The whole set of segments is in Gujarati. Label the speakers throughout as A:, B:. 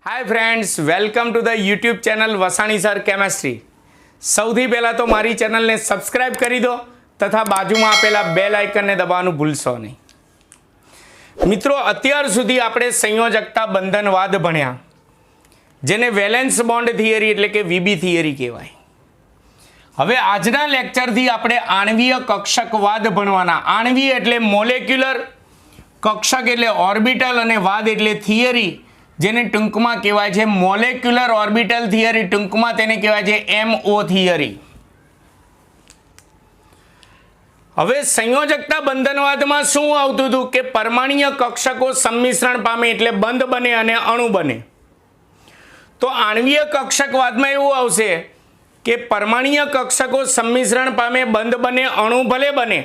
A: Hi friends, welcome to the YouTube channel Vasani sir chemistry. सौथी पहला तो मारी चैनल ने सब्सक्राइब करी दो तथा बाजू में आपेला बेल आइकन ने दबावવાનું भूलशो नहीं। मित्रों, अत्यार सुधी आपणे संयोजकता बंधनवाद भण्या, जेने वेलेन्स बॉन्ड थियरी एटले के वीबी थियरी कहेवाय। हवे आजना लेक्चर थी आपणे आणवीय कक्षकवाद भणवाना। आणवीय एटले मोलेक्युलर, कक्षक एटले ऑर्बिटल अने वाद एटले थियरी, जेने टूंकमां कहेवाय छे मोलेक्युलर ऑर्बिटल थियरी। टूंकमां तेने कहेवाय छे एमओ थियरी। हवे संयोजकता बंधनवादमां शुं आवतुं हतुं के परमाणुीय कक्षको संमिश्रण पामे एटले बंध बने अने अणु बने। तो आणवीय कक्षकवादमां एवुं आवशे के परमाणुीय कक्षको संमिश्रण पामे बंध बने अणु भले बने,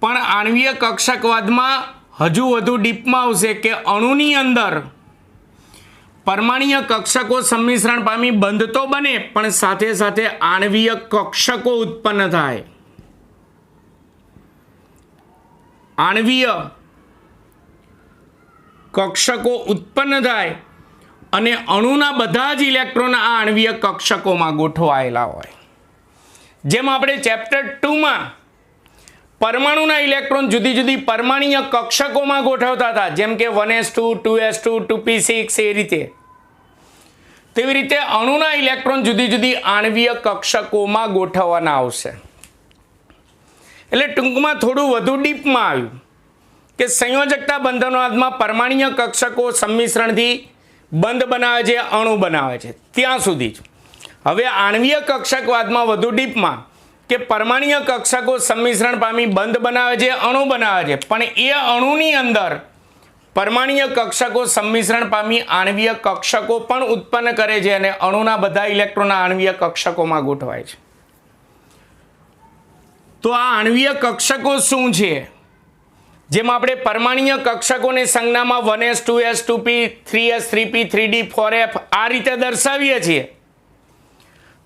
A: पण आणवीय कक्षकवादमां हजू वधु डीपमां आवशे के अणुनी अंदर परमाणुीय कक्षको संमिश्रण पामी बंध तो बने पण साथे साथे आणवीय कक्षको उत्पन्न थाय। आणवीय कक्षको उत्पन्न थाय अने अणुना बधा ज इलेक्ट्रॉन आ आणवीय कक्षकोमां गोठवायेला होय। जेम आपणे चेप्टर 2 मां परमाणुना इलेक्ट्रॉन जुदी जुदी परमाणुीय कक्षकोमां गोठवता था, जेम के 1s2 2s2 2p6 ए रीते, तेवी रीते अणुना इलेक्ट्रॉन जुदी जुदी आणवीय कक्षकोमां गोठववाना आवशे। एटले टूंकमां थोडुं वधु डीपमां आव्युं के संयोजकता बंधनवादमां परमाणुीय कक्षको संमिश्रणथी बंध बनावे छे, अणु बनावे छे, त्यां सुधी ज। हवे आणवीय कक्षकवादमां वधु डीपमां के परमाणुीय कक्षको संमिश्रण पामी बंध बनावे छे, अणु बनावे छे, पण ए अणुनी अंदर परमाणुीय कक्षको संमिश्रण पामी आणवीय कक्षको पण उत्पन्न करे छे अने अणुना बधा इलेक्ट्रॉन आणवीय कक्षकोमां गोठवाय छे। तो आ आणवीय कक्षको शुं छे? जेम आपणे परमाणुीय कक्षकोने संज्ञामां 1s 2s 2p 3s 3p 3d 4f आ रीते दर्शावीए छीए,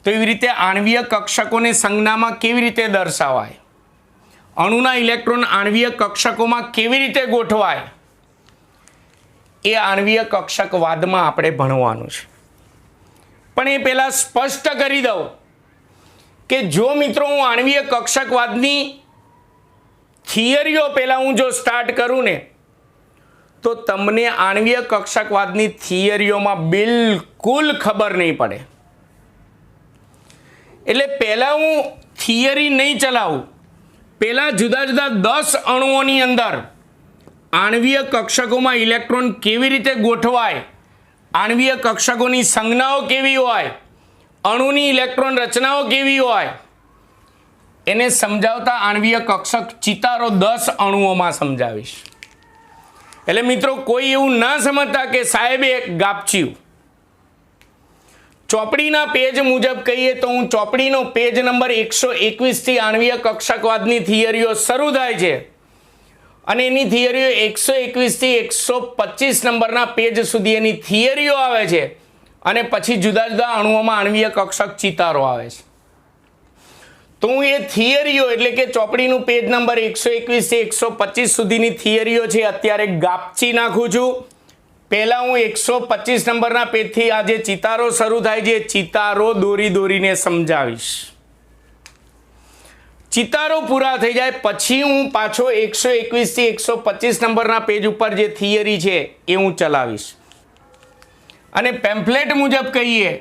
A: तो एवी रीते आणवीय कक्षकोने संज्ञामां केवी रीते दर्शावाय, अणुना इलेक्ट्रॉन आणवीय कक्षकोमां केवी रीते गोठवाय, ए आणवीय कक्षकवादमां आपणे भणवानुं छे। पण ए पहेला स्पष्ट करी दઉં के जो मित्रों हूँ आणवीय कक्षकवादनी थियरीओ पहेला हूँ जो स्टार्ट करूँ ने, तो तमने आणवीय कक्षकवादनी थियरीओमां बिलकुल खबर नहीं पड़े। एटले पहला हूँ थियरी नहीं चलावूँ, पहला जुदा जुदा 10 अणुओनी अंदर आणवीय कक्षकोमां इलेक्ट्रॉन केवी रीते गोठवाय, आणवीय कक्षकोनी संज्ञाओ केवी होय, अणुनी इलेक्ट्रॉन रचनाओ केवी होय, एने समजावता आणवीय कक्षक चितारो 10 अणुओमां समजावीश। एटले मित्रों, कोई एवुं न समजता के साहेबे गापच्युं। चोपड़ीना पेज मुजब कहीए तो हूँ चोपड़ीनो पेज नंबर 121 थी आणवीय कक्षकवादनी थियरीओ शरू थाय छे अने एनी थियरीओ 121 थी 125 नंबरना पेज सुधी एनी थियरीओ आवे छे अने पछी जुदा जुदा अणुओमां आणवीय कक्षक चितारो आवे छे। तो हूँ ए थियरीओ एटले के चोपड़ीनुं पेज नंबर 121 थी 125 सुधीनी थियरीओ छे अत्यारे गापची नाखुं छुं। पहला हूँ 125 नंबरना पेज थी आ जे चितारो शरू थाय छे, चितारो दोरी दोरीने समजावीश। चितारो पूरा थई जाय पछी हूँ पाछो 121 थी 125 नंबरना पेज उपर जे थियरी छे ए हूँ चलावीश। अने पेम्पलेट मुजब कहीए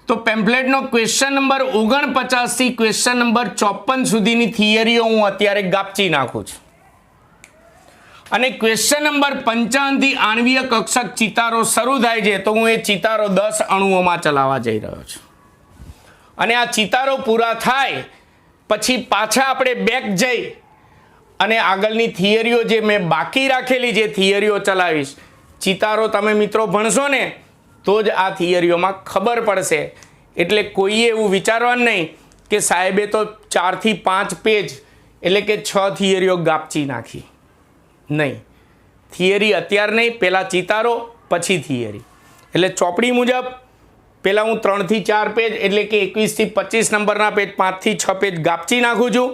A: तो पेम्पलेटनो क्वेश्चन नंबर 49 थी क्वेश्चन नंबर 54 सुधीनी थियरीओ हूँ अत्यारे गापची नाखुं छुं। अने क्वेश्चन नंबर 55 थी आणवीय कक्षक चितारो शरू थाय छे, तो हूँ ए चितारो 10 अणुओमां चलावा जई रह्यो छुं। अने आ चितारो पूरा थाय पछी पाछा आपणे बेक जई अने आगळनी थियरीओ जे मैं बाकी राखेली जे थियरीओ चलावीश। चितारो तमे मित्रों भणशो ने तो ज आ थियरीओमां खबर पड़शे। एटले कोईए एवुं विचारवानुं नहीं के साहेबे तो 4 થી 5 पेज एटले के 6 थियरीओ गापची नाखी। नहीं, थियरी अत्यार नहीं, पहला चितारो पछी थियरी। एटले चोपड़ी मुजब पहला हूँ 3 થી 4 पेज एटले के 21 થી 25 नंबरना पेज 5 થી 6 पेज गापची नाखुं छुं।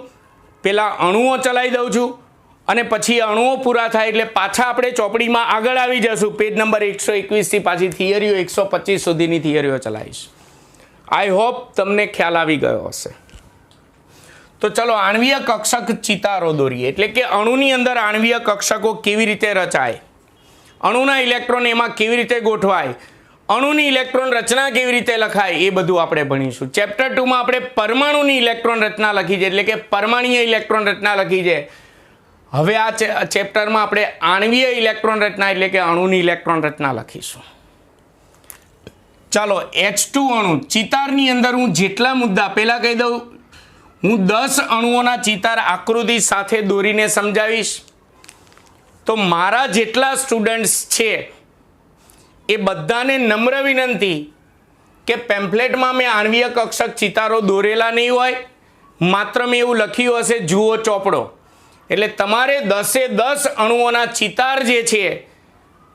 A: पहला अणुओ चलाई दઉં छुं, અને પછી અણુઓ પૂરા થાય એટલે પાછા આપણે ચોપડીમાં આગળ આવી જશું. પેજ નંબર 121 થી પાછી થિયરીઓ 125 સુધીની થિયરીઓ ચલાવીશ. આઈ હોપ તમને ખ્યાલ આવી ગયો હશે. તો ચલો આણ્વીય કક્ષક ચિતારો દોરીએ. એટલે કે અણુની અંદર આણ્વીય કક્ષકો કેવી રીતે રચાય, અણુના ઇલેક્ટ્રોન એમાં કેવી રીતે ગોઠવાય, અણુની ઇલેક્ટ્રોન રચના કેવી રીતે લખાય, એ બધું આપણે ભણીશું. ચેપ્ટર 2 માં આપણે પરમાણુની ઇલેક્ટ્રોન રચના લખી છે, એટલે કે પરમાણ્વીય ઇલેક્ટ્રોન રચના લખી છે. હવે આ ચેપ્ટરમાં આપણે આણ્વીય ઇલેક્ટ્રોન રચના એટલે કે અણુની ઇલેક્ટ્રોન રચના લખીશું. ચાલો H2 અણુ ચિતારની અંદર હું જેટલા મુદ્દા પહેલા કહી દઉં, હું 10 અણુઓના ચિતાર આકૃતિ સાથે દોરીને સમજાવીશ. તો મારા જેટલા સ્ટુડન્ટ્સ છે એ બધાને નમ્ર વિનંતી કે પેમ્ફલેટમાં મેં આણ્વીય કક્ષક ચિતારો દોરેલા નહીં હોય, માત્ર મેં એવું લખ્યું હશે જુઓ ચોપડો. એટલે તમારે 10 અણુઓના ચિતાર જે છે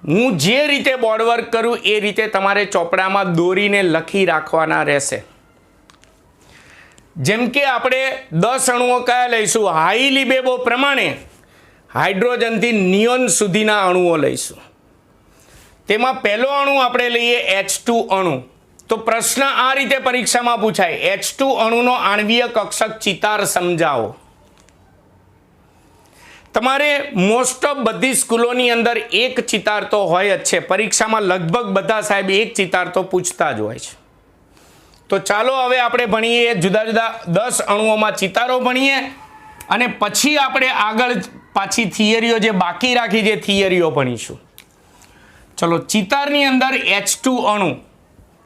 A: હું જે રીતે બોર્ડ વર્ક કરું એ રીતે તમારે ચોપડામાં દોરીને લખી રાખવાના રહેશે. જેમ કે આપણે 10 અણુઓ કયા લઈશું, હાઈ લિબેબો પ્રમાણે હાઇડ્રોજનથી નિયોન સુધીના અણુઓ લઈશું. તેમાં પહેલો અણુ આપણે લઈએ H2 અણુ. તો પ્રશ્ન આ રીતે પરીક્ષામાં પૂછાય, H2 અણુનો આણ્વીય કક્ષક ચિતાર સમજાવો. તમારે મોસ્ટ ઓફ બધી સ્કૂલોની અંદર એક ચિતાર તો હોય જ છે. પરીક્ષામાં લગભગ બધા સાહેબ એક ચિતાર તો પૂછતા જ હોય છે. તો ચાલો હવે આપણે ભણીએ જુદા જુદા 10 અણુઓમાં ચિતારો ભણીએ અને પછી આપણે આગળ પાછી થિયરીઓ જે બાકી રાખી છે થિયરીઓ ભણીશું. ચલો ચિતારની અંદર H2 અણુ.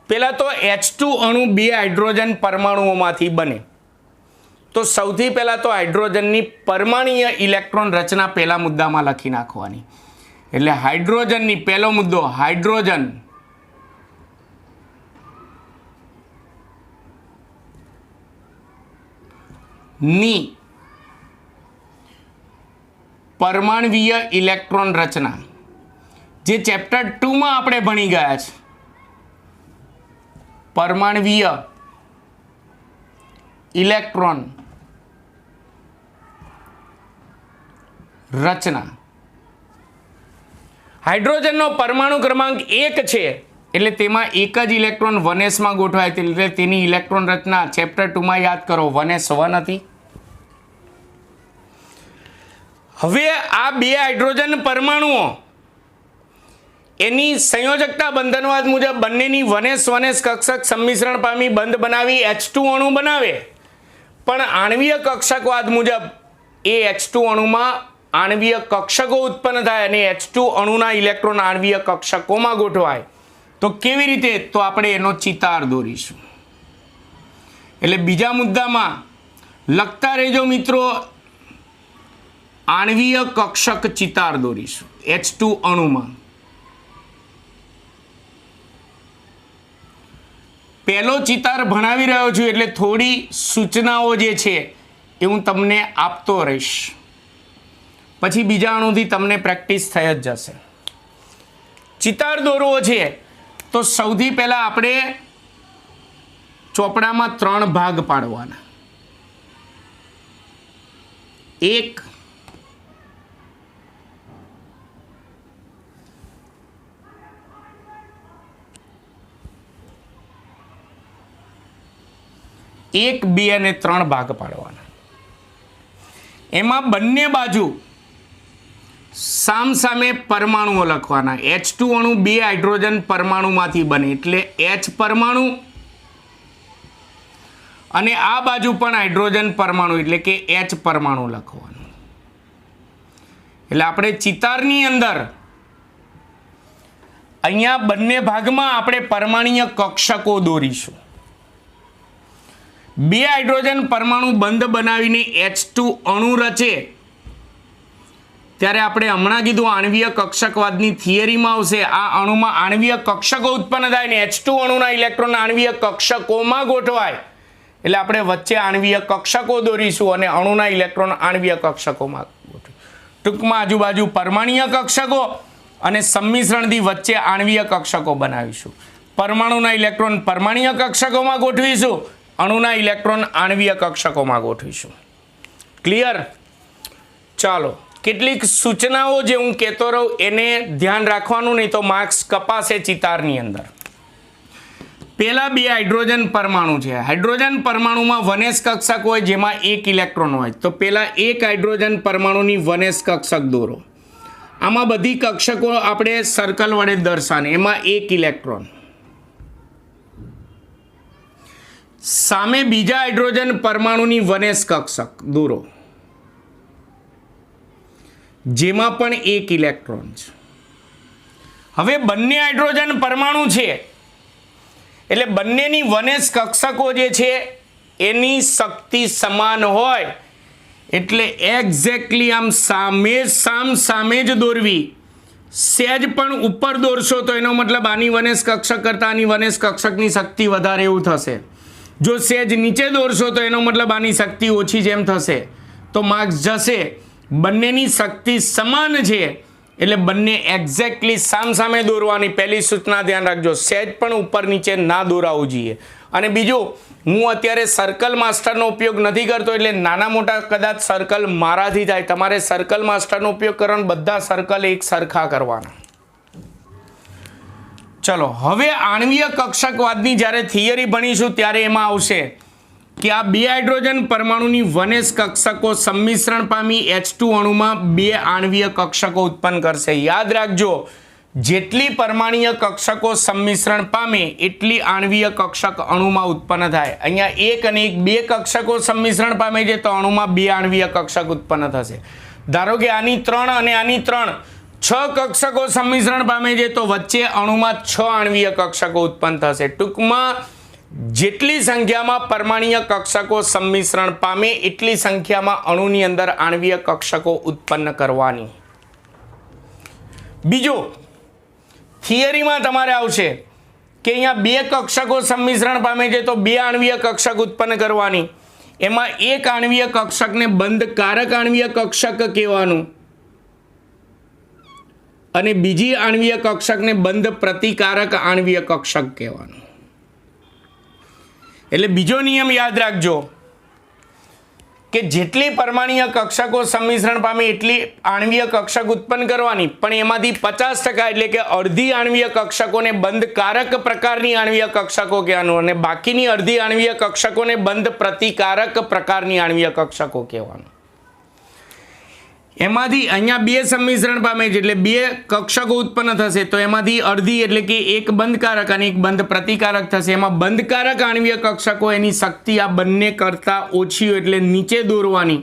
A: પહેલા તો H2 અણુ 2 હાઇડ્રોજન પરમાણુઓમાંથી બને. તો સૌથી પહેલા તો હાઇડ્રોજનની પરમાણ્વીય ઇલેક્ટ્રોન રચના પહેલા મુદ્દામાં લખી નાખવાની. એટલે હાઇડ્રોજનની પહેલો મુદ્દો, હાઇડ્રોજન ની પરમાણ્વીય ઇલેક્ટ્રોન રચના જે ચેપ્ટર 2 માં આપણે ભણી ગયા છે. પરમાણ્વીય ઇલેક્ટ્રોન રચના. હાઇડ્રોજનનો પરમાણુ ક્રમાંક 1 છે એટલે તેમાં એક જ ઇલેક્ટ્રોન 1s માં ગોઠવાય, એટલે તેની ઇલેક્ટ્રોન રચના ચેપ્ટર 2 માં યાદ કરો 1s1 હતી. હવે આ 2 હાઇડ્રોજન પરમાણુઓ એની સંયોજકતા બંધનવાદ મુજબ બંનેની 1s કક્ષક સંમિશ્રણ પામી બંધ બનાવી H2 અણુ બનાવે. પણ આણ્વીય કક્ષકવાદ મુજબ એ H2 અણુમાં આણ્વીય કક્ષકો ઉત્પન્ન થાય અને H2 અણુના ઇલેક્ટ્રોન આણ્વીય કક્ષકોમાં ગોઠવાય. તો કેવી રીતે? તો આપણે એનો ચિતાર દોરીશું. એટલે બીજા મુદ્દામાં લખતા રહેજો મિત્રો, આણ્વીય કક્ષક ચિતાર દોરીશું H2 અણુમાં. પહેલો ચિતાર ભણાવી રહ્યો છું એટલે થોડી સૂચનાઓ જે છે એ હું તમને આપતો રહીશ. પછી બીજા અણુથી તમને પ્રેક્ટિસ થઈ જ જશે. ચિતાર દોરવો છે તો સૌથી પહેલા આપણે ચોપડામાં 3 ભાગ પાડવાના. એક એક, 2 અને 3 ભાગ પાડવાના. એમાં બંને બાજુ સામસામે પરમાણુઓ લખવાના. H2 અણુ 2 હાઇડ્રોજન પરમાણુમાંથી બને એટલે H પરમાણુ અને આ બાજુ પણ હાઇડ્રોજન પરમાણુ એટલે કે H પરમાણુ લખવાનું. એટલે આપણે ચિતારની અંદર અહીંયા બંને ભાગમાં આપણે પરમાણ્વીય કક્ષકો દોરીશું. 2 હાઇડ્રોજન પરમાણુ બંધ બનાવીને H2 અણુ રચે ત્યારે આપણે હમણાં કીધું આણ્વીય કક્ષકવાદની થિયરીમાં આવશે. આ અણુમાં આણ્વીય કક્ષકો ઉત્પન્ન થાય ને H2 અણુના ઇલેક્ટ્રોન આણ્વીય કક્ષકોમાં ગોઠવાય. એટલે આપણે વચ્ચે આણ્વીય કક્ષકો દોરીશું અને અણુના ઇલેક્ટ્રોન આણ્વીય કક્ષકોમાં ગોઠવીશું. ટૂંકમાં આજુબાજુ પરમાણ્વીય કક્ષકો અને સંમિશ્રણથી વચ્ચે આણ્વીય કક્ષકો બનાવીશું. પરમાણુના ઇલેક્ટ્રોન પરમાણ્વીય કક્ષકોમાં ગોઠવીશું, અણુના ઇલેક્ટ્રોન આણ્વીય કક્ષકોમાં ગોઠવીશું. ક્લિયર? ચાલો કેટલીક સૂચનાઓ જે હું કહેતો રહું એને ધ્યાન રાખવાનું, નહીં તો માર્ક્સ કપાશે ચિતારની અંદર. પહેલા 2 હાઇડ્રોજન પરમાણુ છે. હાઇડ્રોજન પરમાણુમાં 1s કક્ષક હોય જેમાં 1 ઇલેક્ટ્રોન હોય. તો પહેલા 1 હાઇડ્રોજન પરમાણુની 1s કક્ષક દોરો. આમાં બધી કક્ષકો આપણે સર્કલ વડે દર્શાવવાની. એમાં 1 ઇલેક્ટ્રોન. સામે બીજા હાઇડ્રોજન પરમાણુની 1s કક્ષક દોરો જેમાં પણ 1 ઇલેક્ટ્રોન છે. હવે બંને હાઇડ્રોજન પરમાણુ છે એટલે બંનેની 1s કક્ષકો જે છે એની શક્તિ સમાન હોય એટલે એક્ઝેક્ટલી આમ સામે જ દોરવી. સહેજ પણ ઉપર દોરશો તો એનો મતલબ આની 1s કક્ષક કરતાં આની 1s કક્ષકની શક્તિ વધારે એવું થશે. જો સહેજ નીચે દોરશો તો એનો મતલબ આની શક્તિ ઓછી જેમ થશે, તો માર્ક્સ જશે. બંનેની શક્તિ સમાન છે એટલે બંને એક્ઝેક્ટલી સામે દોરવાની પહેલી સૂચના ધ્યાન રાખજો. સહેજ પણ ઉપર નીચે ના દોરાવું જોઈએ. અને બીજું, હું અત્યારે સર્કલ માસ્ટરનો ઉપયોગ નથી કરતો એટલે નાના મોટા કદાચ સર્કલ મારાથી થાય. તમારે સર્કલ માસ્ટરનો ઉપયોગ કરવાનો, બધા સર્કલ એક સરખા કરવાના. ચલો, હવે આણ્વીય કક્ષકવાદની જ્યારે થિયરી ભણીશું ત્યારે એમાં આવશે કે આ 2 હાઇડ્રોજન પરમાણુની 1s કક્ષકો સંમિશ્રણ પામી H2 અણુમાં 2 આણ્વીય કક્ષકો ઉત્પન્ન કરશે. યાદ રાખજો, જેટલી પરમાણ્વીય કક્ષકો સંમિશ્રણ પામે એટલી આણ્વીય કક્ષક અણુમાં ઉત્પન્ન થાય. અહીંયા 1 અને 1 2 કક્ષકો સંમિશ્રણ પામે છે તો અણુમાં 2 આણ્વીય કક્ષક ઉત્પન્ન થશે. ધારો કે આની 3 અને આની 3 6 કક્ષકો સંમિશ્રણ પામે છે તો વચ્ચે અણુમાં 6 આણ્વીય કક્ષકો ઉત્પન્ન થશે. ટૂંકમાં જેટલી સંખ્યામાં પરમાણ્વીય કક્ષકો સંમિશ્રણ પામે એટલી સંખ્યામાં અણુની અંદર આણ્વીય કક્ષકો ઉત્પન્ન કરવાની. બીજો, થિયરીમાં તમારે આવશે કે અહીંયા 2 કક્ષકો સંમિશ્રણ પામે છે તો 2 આણ્વીય કક્ષક ઉત્પન્ન કરવાની. એમાં એક આણ્વીય કક્ષકને બંધકારક આણ્વીય કક્ષક કહેવાનું અને બીજી આણ્વીય કક્ષકને બંધ પ્રતિકારક આણ્વીય કક્ષક કહેવાનું. એટલે બીજો નિયમ યાદ રાખજો કે જેટલી પરમાણ્વીય કક્ષકો સંમિશ્રણ પામે એટલી આણ્વીય કક્ષક ઉત્પન્ન કરવાની, પણ એમાંથી 50% એટલે કે અડધી આણ્વીય કક્ષકોને બંધકારક પ્રકારની આણ્વીય કક્ષકો કહેવાનું અને બાકીની અડધી આણ્વીય કક્ષકોને બંધ પ્રતિકારક પ્રકારની આણ્વીય કક્ષકો કહેવાનું. એમાંથી અહીંયા 2 સંમિશ્રણ પામે છે એટલે 2 કક્ષકો ઉત્પન્ન થશે તો એમાંથી અડધી એટલે કે એક બંધકારક અને એક બંધ પ્રતિકારક થશે. એમાં બંધકારક આણ્વીય કક્ષકો એની શક્તિ આ બંને કરતાં ઓછી હોય એટલે નીચે દોરવાની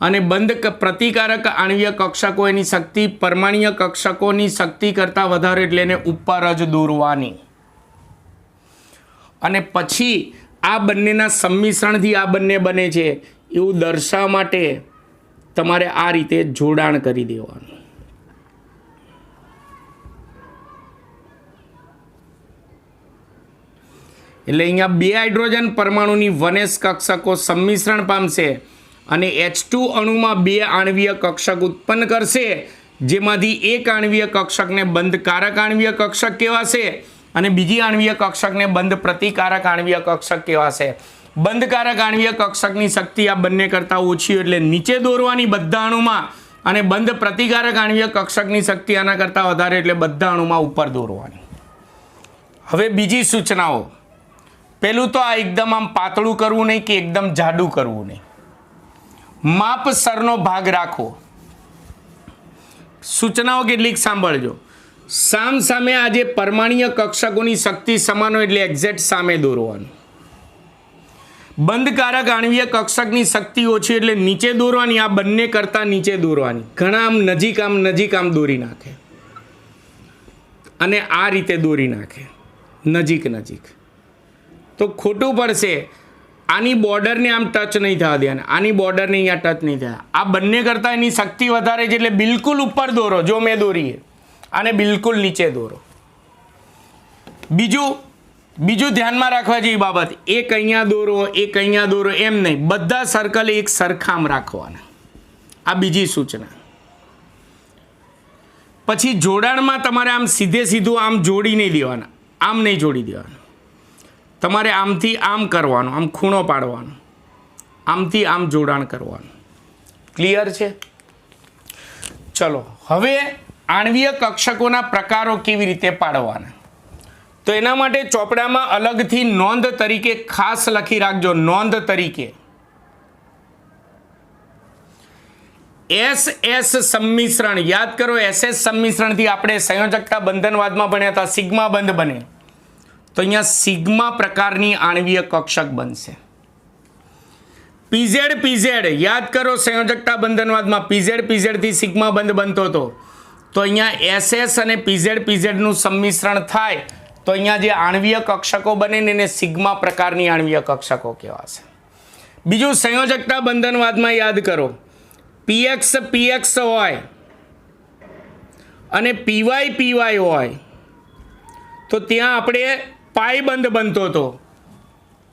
A: અને બંધ પ્રતિકારક આણ્વીય કક્ષકો એની શક્તિ પરમાણ્વીય કક્ષકોની શક્તિ કરતાં વધારે એટલે એને ઉપર જ દોરવાની. અને પછી આ બંનેના સંમિશ્રણથી આ બંને બને છે એવું દર્શાવવા માટે તમારે આ રીતે જોડાણ કરી દેવાનું. એટલે અહીંયા 2 હાઇડ્રોજન પરમાણુની 1s કક્ષકો સંમિશ્રણ પામશે અને H2 અણુમાં 2 આણ્વીય કક્ષક ઉત્પન્ન કરશે જેમાંથી એક આણ્વીય કક્ષકને બંધકારક આણ્વીય કક્ષક કહેવાશે અને બીજી આણ્વીય કક્ષકને બંધ પ્રતિકારક આણ્વીય કક્ષક કહેવાશે. બંધકારક આણ્વીય કક્ષકની શક્તિ આ બંને કરતાં ઓછી એટલે નીચે દોરવાની બધા અણુમાં અને બંધ પ્રતિકારક આણ્વીય કક્ષકની શક્તિ આના કરતાં વધારે એટલે બધા અણુમાં ઉપર દોરવાની. હવે બીજી સૂચનાઓ. પહેલું તો આ એકદમ આમ પાતળું કરવું નહીં કે એકદમ જાડું કરવું નહીં. માપસરનો ભાગ રાખો. સૂચનાઓ કેટલીક સાંભળજો. સામે આ જે પરમાણ્વીય કક્ષકોની શક્તિ સમાન હોય એટલે એક્ઝેક્ટ સામે દોરવાનું. બંધકારક આણ્વીય કક્ષકની શક્તિ ઓછી એટલે નીચે દોરવાની, આ બંને કરતાં નીચે દોરવાની. ઘણા આમ નજીક દોરી નાખે અને આ રીતે દોરી નાખે નજીક તો ખોટું પડશે. આની બોર્ડરને આમ ટચ નહીં થવા દે અને આની બોર્ડરને અહીંયા ટચ નહીં થાય. આ બંને કરતાં એની શક્તિ વધારે છે એટલે બિલકુલ ઉપર દોરો. જો મેં દોરીએ આને બિલકુલ નીચે દોરો. બીજું ધ્યાનમાં રાખવા જેવી બાબત, એક અહીંયા દોરો એક અહીંયા દોરો એમ નહીં, બધા સર્કલ એક સરખામ રાખવાના. આ બીજી સૂચના. પછી જોડાણમાં તમારે આમ સીધું આમ જોડી નહીં દેવાના, આમ નહીં જોડી દેવાના. તમારે આમથી આમ કરવાનું, આમ ખૂણો પાડવાનો, આમથી આમ જોડાણ કરવાનું. ક્લિયર છે? ચલો હવે આણ્વીય કક્ષકોના પ્રકારો કેવી રીતે પાડવાના, તો એના માટે ચોપડામાં અલગથી નોંધ તરીકે ખાસ લખી રાખજો, નોંધ તરીકે SS સંમિશ્રણ. યાદ કરો, SS સંમિશ્રણથી આપણે સંયોજકતા બંધનવાદમાં ભણ્યા હતા, સિગ્મા બંધ બને. તો અહીંયા સિગ્મા પ્રકારની આણ્વીય કક્ષક બનશે. PZ યાદ કરો, સંયોજકતા બંધનવાદમાં PZ થી સિગ્મા બંધ બનતો હતો. તો અહીંયા SS અને PZ નું સંમિશ્રણ થાય તો અહીંયા જે આણ્વીય કક્ષકો બને ને એને સિગ્મા પ્રકારની આણ્વીય કક્ષકો કહેવાશે. બીજું સંયોજકતા બંધનવાદમાં યાદ કરો, PX હોય અને PY હોય તો ત્યાં આપણે પાઈ બંધ બનતો હતો.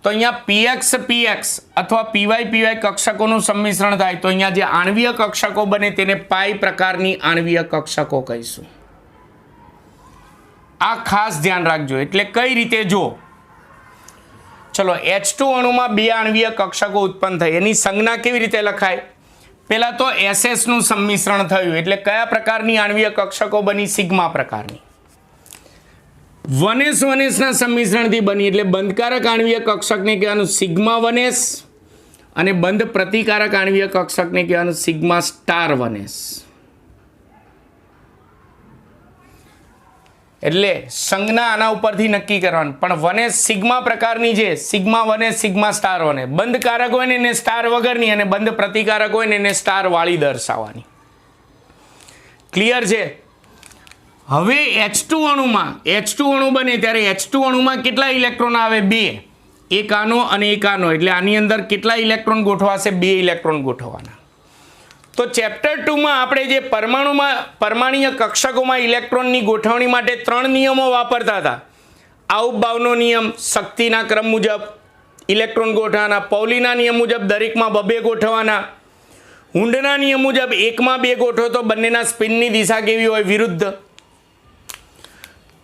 A: તો અહીંયા PX અથવા PY કક્ષકોનું સંમિશ્રણ થાય તો અહીંયા જે આણ્વીય કક્ષકો બને તેને પાઈ પ્રકારની આણ્વીય કક્ષકો કહીશું. આ ખાસ ધ્યાન રાખજો. એટલે કઈ રીતે જો, ચલો H2 અણુમાં બે આણ્વીય કક્ષકો ઉત્પન્ન થાય, એની સંજ્ઞા કેવી રીતે લખાય? પહેલા તો SS નું સંમિશ્રણ થયું એટલે કયા પ્રકારની આણ્વીય કક્ષકો બની? સિગ્મા પ્રકારની. 1s ના સંમિશ્રણથી બની એટલે બંધકારક આણ્વીય કક્ષકને કહેવાનું સિગ્મા 1s અને બંધ પ્રતિકારક આણ્વીય કક્ષકને કહેવાનું સિગ્મા સ્ટાર 1s. એટલે સંજ્ઞા આના ઉપરથી નક્કી કરવાનું. પણ 1s સિગ્મા પ્રકારની છે, sigma 1s sigma star 1s. બંધકારક હોય ને એને સ્ટાર વગરની અને બંધ પ્રતિકારક હોય ને એને સ્ટાર વાળી દર્શાવવાની. ક્લિયર છે? હવે H2 અણુ બને ત્યારે H2 અણુમાં કેટલા ઇલેક્ટ્રોન આવે? 2. એક આનો અને એક આનો. એટલે આની અંદર કેટલા ઇલેક્ટ્રોન ગોઠવાશે? 2 ઇલેક્ટ્રોન ગોઠવવાના. તો ચેપ્ટર 2માં આપણે જે પરમાણ્વીય કક્ષકોમાં ઇલેક્ટ્રોનની ગોઠવણી માટે 3 નિયમો વાપરતા હતા. આઉપબાવનો નિયમ, શક્તિના ક્રમ મુજબ ઇલેક્ટ્રોન ગોઠવવાના. પૌલીના નિયમ મુજબ દરેકમાં 2 ગોઠવવાના. હુન્ડના નિયમ મુજબ એકમાં 2 ગોઠવો તો બંનેના સ્પિનની દિશા કેવી હોય? વિરુદ્ધ.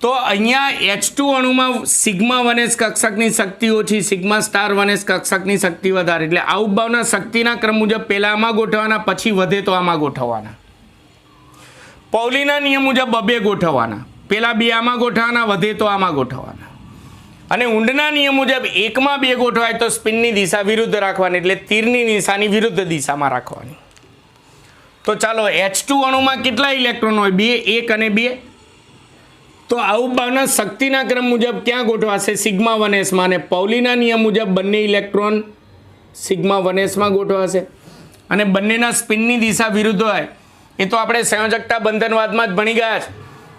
A: તો અહીંયા H2 અણુમાં સિગ્મા 1s કક્ષકની શક્તિ ઓછી, સિગ્મા સ્ટાર 1s કક્ષકની શક્તિ વધારે. એટલે આઉપબાવના શક્તિના ક્રમ મુજબ પહેલા આમાં ગોઠવવાના, પછી વધે તો આમાં ગોઠવવાના. પૌલીના નિયમ મુજબ 2 ગોઠવવાના, પહેલા 2 આમાં ગોઠવવાના, વધે તો આમાં ગોઠવવાના. અને હુન્ડના નિયમ મુજબ એકમાં 2 ગોઠવાય તો સ્પિનની દિશા વિરુદ્ધ રાખવાની, એટલે તીરની નિશાની વિરુદ્ધ દિશામાં રાખવાની. તો ચાલો H2 અણુમાં કેટલા ઇલેક્ટ્રોન હોય? 2, 1 અને 2. તો આઉપબાવના શક્તિના ક્રમ મુજબ ક્યાં ગોઠવાશે? સિગ્મા 1s માં. અને પૌલીના નિયમ મુજબ બંને ઇલેક્ટ્રોન સિગ્મા 1s માં ગોઠવાશે. અને બંનેના સ્પિનની દિશા વિરુદ્ધ હોય એ તો આપણે સંયોજકતા બંધનવાદમાં જ ભણી ગયા છે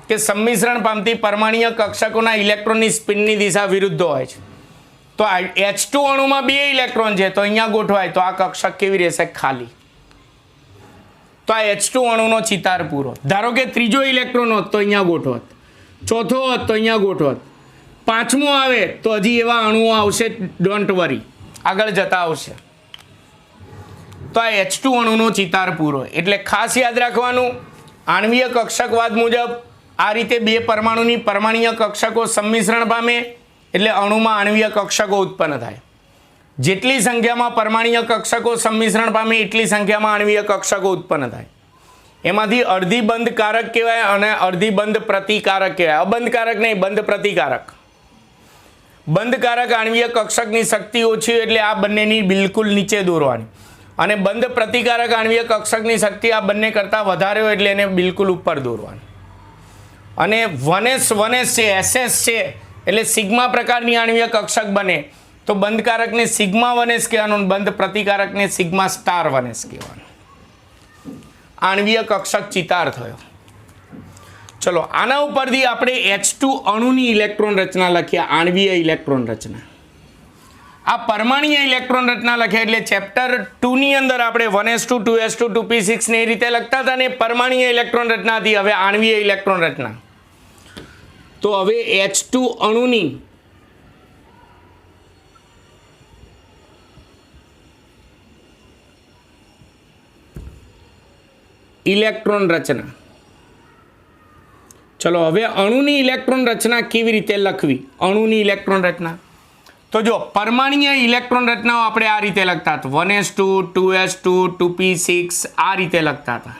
A: કે સંમિશ્રણ પામતી પરમાણ્વીય કક્ષકોના ઇલેક્ટ્રોનની સ્પિનની દિશા વિરુદ્ધ હોય છે. તો H2 અણુમાં 2 ઇલેક્ટ્રોન છે તો અહીંયા ગોઠવાય તો આ કક્ષક કેવી રહેશે? ખાલી. તો આ H2 અણુનો ચિતાર પૂરો. ધારો કે ત્રીજો ઇલેક્ટ્રોન હોત તો અહીંયા ગોઠવત, ચોથો હોત તો અહીંયા ગોઠવત, 5મો આવે તો હજી એવા અણુઓ આવશે, ડોન્ટ વરી, આગળ જતા આવશે. તો આ H2 અણુનો ચિતાર પૂરો. એટલે ખાસ યાદ રાખવાનું, આણ્વીય કક્ષકવાદ મુજબ આ રીતે 2 પરમાણુની પરમાણ્વીય કક્ષકો સંમિશ્રણ પામે એટલે અણુમાં આણ્વીય કક્ષકો ઉત્પન્ન થાય. જેટલી સંખ્યામાં પરમાણ્વીય કક્ષકો સંમિશ્રણ પામે એટલી સંખ્યામાં આણ્વીય કક્ષકો ઉત્પન્ન થાય. એમાંથી અડધી બંધકારક કહેવાય અને અડધી બંધ પ્રતિકારક કહેવાય. અબંધકારક નહીં, બંધ પ્રતિકારક. બંધકારક આણ્વીય કક્ષકની શક્તિ ઓછી હોય એટલે આ બંનેની બિલકુલ નીચે દોરવાની, અને બંધ પ્રતિકારક આણ્વીય કક્ષકની શક્તિ આ બંને કરતાં વધારે હોય એટલે એને બિલકુલ ઉપર દોરવાની. અને 1s છે, SS છે એટલે સિગ્મા પ્રકારની આણ્વીય કક્ષક બને તો બંધકારકને સિગ્મા 1s કહેવાનું, બંધ પ્રતિકારકને સિગ્મા સ્ટાર 1s કહેવાનું. આણ્વીય કક્ષક ચિતાર થયો. ચલો આના ઉપરથી આપણે H2 અણુની ઇલેક્ટ્રોન રચના લખીએ. આણ્વીય ઇલેક્ટ્રોન રચના, આ પરમાણ્વીય ઇલેક્ટ્રોન રચના લખ્યા એટલે ચેપ્ટર 2 ની અંદર આપણે 1s2 2s2 2p6 ને એ રીતે લખતા હતા ને પરમાણ્વીય ઇલેક્ટ્રોન રચના હતી. હવે આણ્વીય ઇલેક્ટ્રોન રચના. તો હવે H2 અણુની ઇલેક્ટ્રોન રચના. ચલો હવે અણુની ઇલેક્ટ્રોન રચના કેવી રીતે લખવી? અણુની ઇલેક્ટ્રોન રચના તો જો પરમાણ્વીય ઇલેક્ટ્રોન રચનાઓ આપણે આ રીતે લખતા હતા. 1s2 2s2 2p6 આ રીતે લખતા હતા.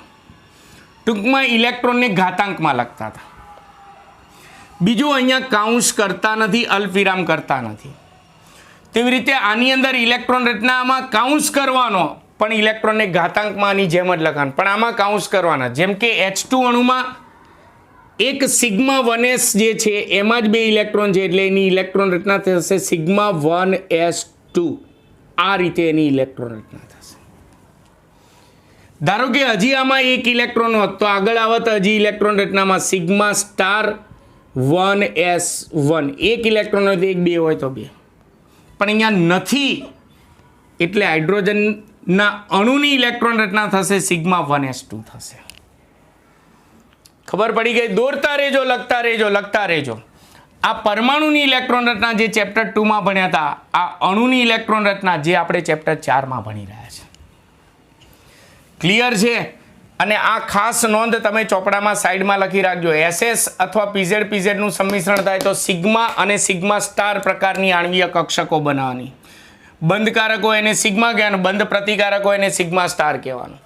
A: ટૂંકમાં ઇલેક્ટ્રોનને ઘાતાંકમાં લખતા હતા. બીજું અહીંયા કાઉન્સ કરતા નથી, અલ્પવિરામ કરતા નથી. તેવી રીતે આની અંદર ઇલેક્ટ્રોન રચનામાં કાઉન્સ કરવાનો, પણ ઇલેક્ટ્રોનને ઘાતાંકમાં આની જેમ જ લખવાનું, પણ આમાં કાઉન્સ કરવાના. જેમ કે H2 અણુમાં એક સિગ્મા 1s જે છે એમાં જ 2 ઇલેક્ટ્રોન છે, એટલે એની ઇલેક્ટ્રોન રચના થશે સિગ્મા 1s2. આ રીતે એની ઇલેક્ટ્રોન રચના થશે. ધારો કે હજી આમાં એક ઇલેક્ટ્રોન હોત તો આગળ આવત હજી ઇલેક્ટ્રોન રચનામાં સિગ્મા સ્ટાર 1s1. એક ઇલેક્ટ્રોન હોય તો 1, 2 હોય તો 2, પણ અહીંયા નથી, એટલે હાઇડ્રોજનના અણુની ઇલેક્ટ્રોન રચના થશે સિગ્મા 1s2 થશે. ખબર પડી ગઈ? દોરતા રહેજો, લખતા રહેજો, લખતા રહેજો. આ પરમાણુની ઇલેક્ટ્રોન રચના જે ચેપ્ટર 2 માં ભણ્યા હતા, આ અણુની ઇલેક્ટ્રોન રચના જે આપણે ચેપ્ટર 4 માં ભણી રહ્યા છે. ક્લિયર છે? અને આ ખાસ નોંધ તમે ચોપડામાં સાઈડમાં લખી રાખજો. SS અથવા PZ નું સંમિશ્રણ થાય તો સિગ્મા અને સિગ્મા સ્ટાર પ્રકારની આણ્વીય કક્ષકો બનાવવાની. બંધકારકો એને સિગ્મા કહેવાનું, બંધ પ્રતિકારકો એને સિગ્મા સ્ટાર કહેવાનું.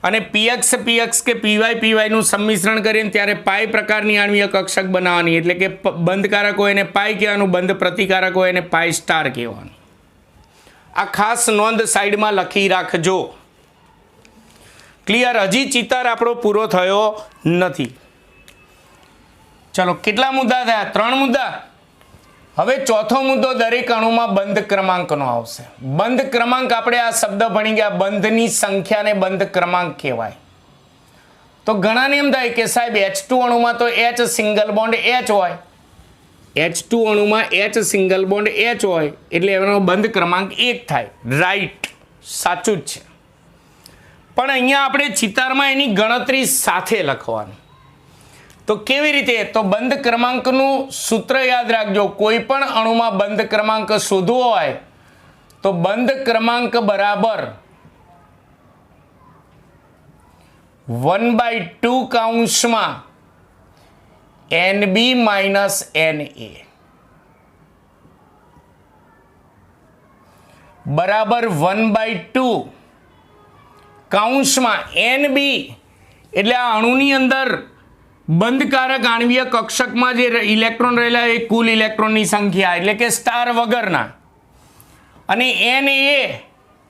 A: અને PX કે PY નું સંમિશ્રણ કરીને ત્યારે પાઈ પ્રકારની આણ્વીય કક્ષક બનાવવાની, એટલે કે બંધકારકો એને પાઈ કહેવાનું, બંધ પ્રતિકારકો એને પાઈ સ્ટાર કહેવાનું. આ ખાસ નોંધ સાઈડમાં લખી રાખજો. ક્લિયર? હજી ચિતાર આપણો પૂરો થયો નથી. ચલો, કેટલા મુદ્દા થયા? 3 મુદ્દા. હવે ચોથો મુદ્દો દરેક અણુમાં બંધ ક્રમાંકનો આવશે. બંધ ક્રમાંક આપણે આ શબ્દ ભણી ગયા, બંધની સંખ્યાને બંધ ક્રમાંક કહેવાય. તો ઘણાને એમ થાય કે સાહેબ H2 અણુમાં તો H સિંગલ બોન્ડ H હોય, H2 અણુમાં H single bond H હોય એટલે એનો બંધ ક્રમાંક 1 થાય. રાઈટ, સાચું જ છે. પણ અહીંયા આપણે ચિતારમાં એની ગણતરી સાથે લખવાનું. તો કેવી રીતે? તો બંધ ક્રમાંકનું સૂત્ર યાદ રાખજો. કોઈ પણ અણુમાં બંધ ક્રમાંક શોધવો હોય તો બંધ ક્રમાંક બરાબર 1/2 કૌંસમાં NB - NA બરાબર 1/2 કૌંસમાં NB, એટલે આ અણુની અંદર બંધકારક આણ્વીય કક્ષકમાં જે ઇલેક્ટ્રોન રહેલા એ કુલ ઇલેક્ટ્રોનની સંખ્યા, એટલે કે સ્ટાર વગરના. અને Na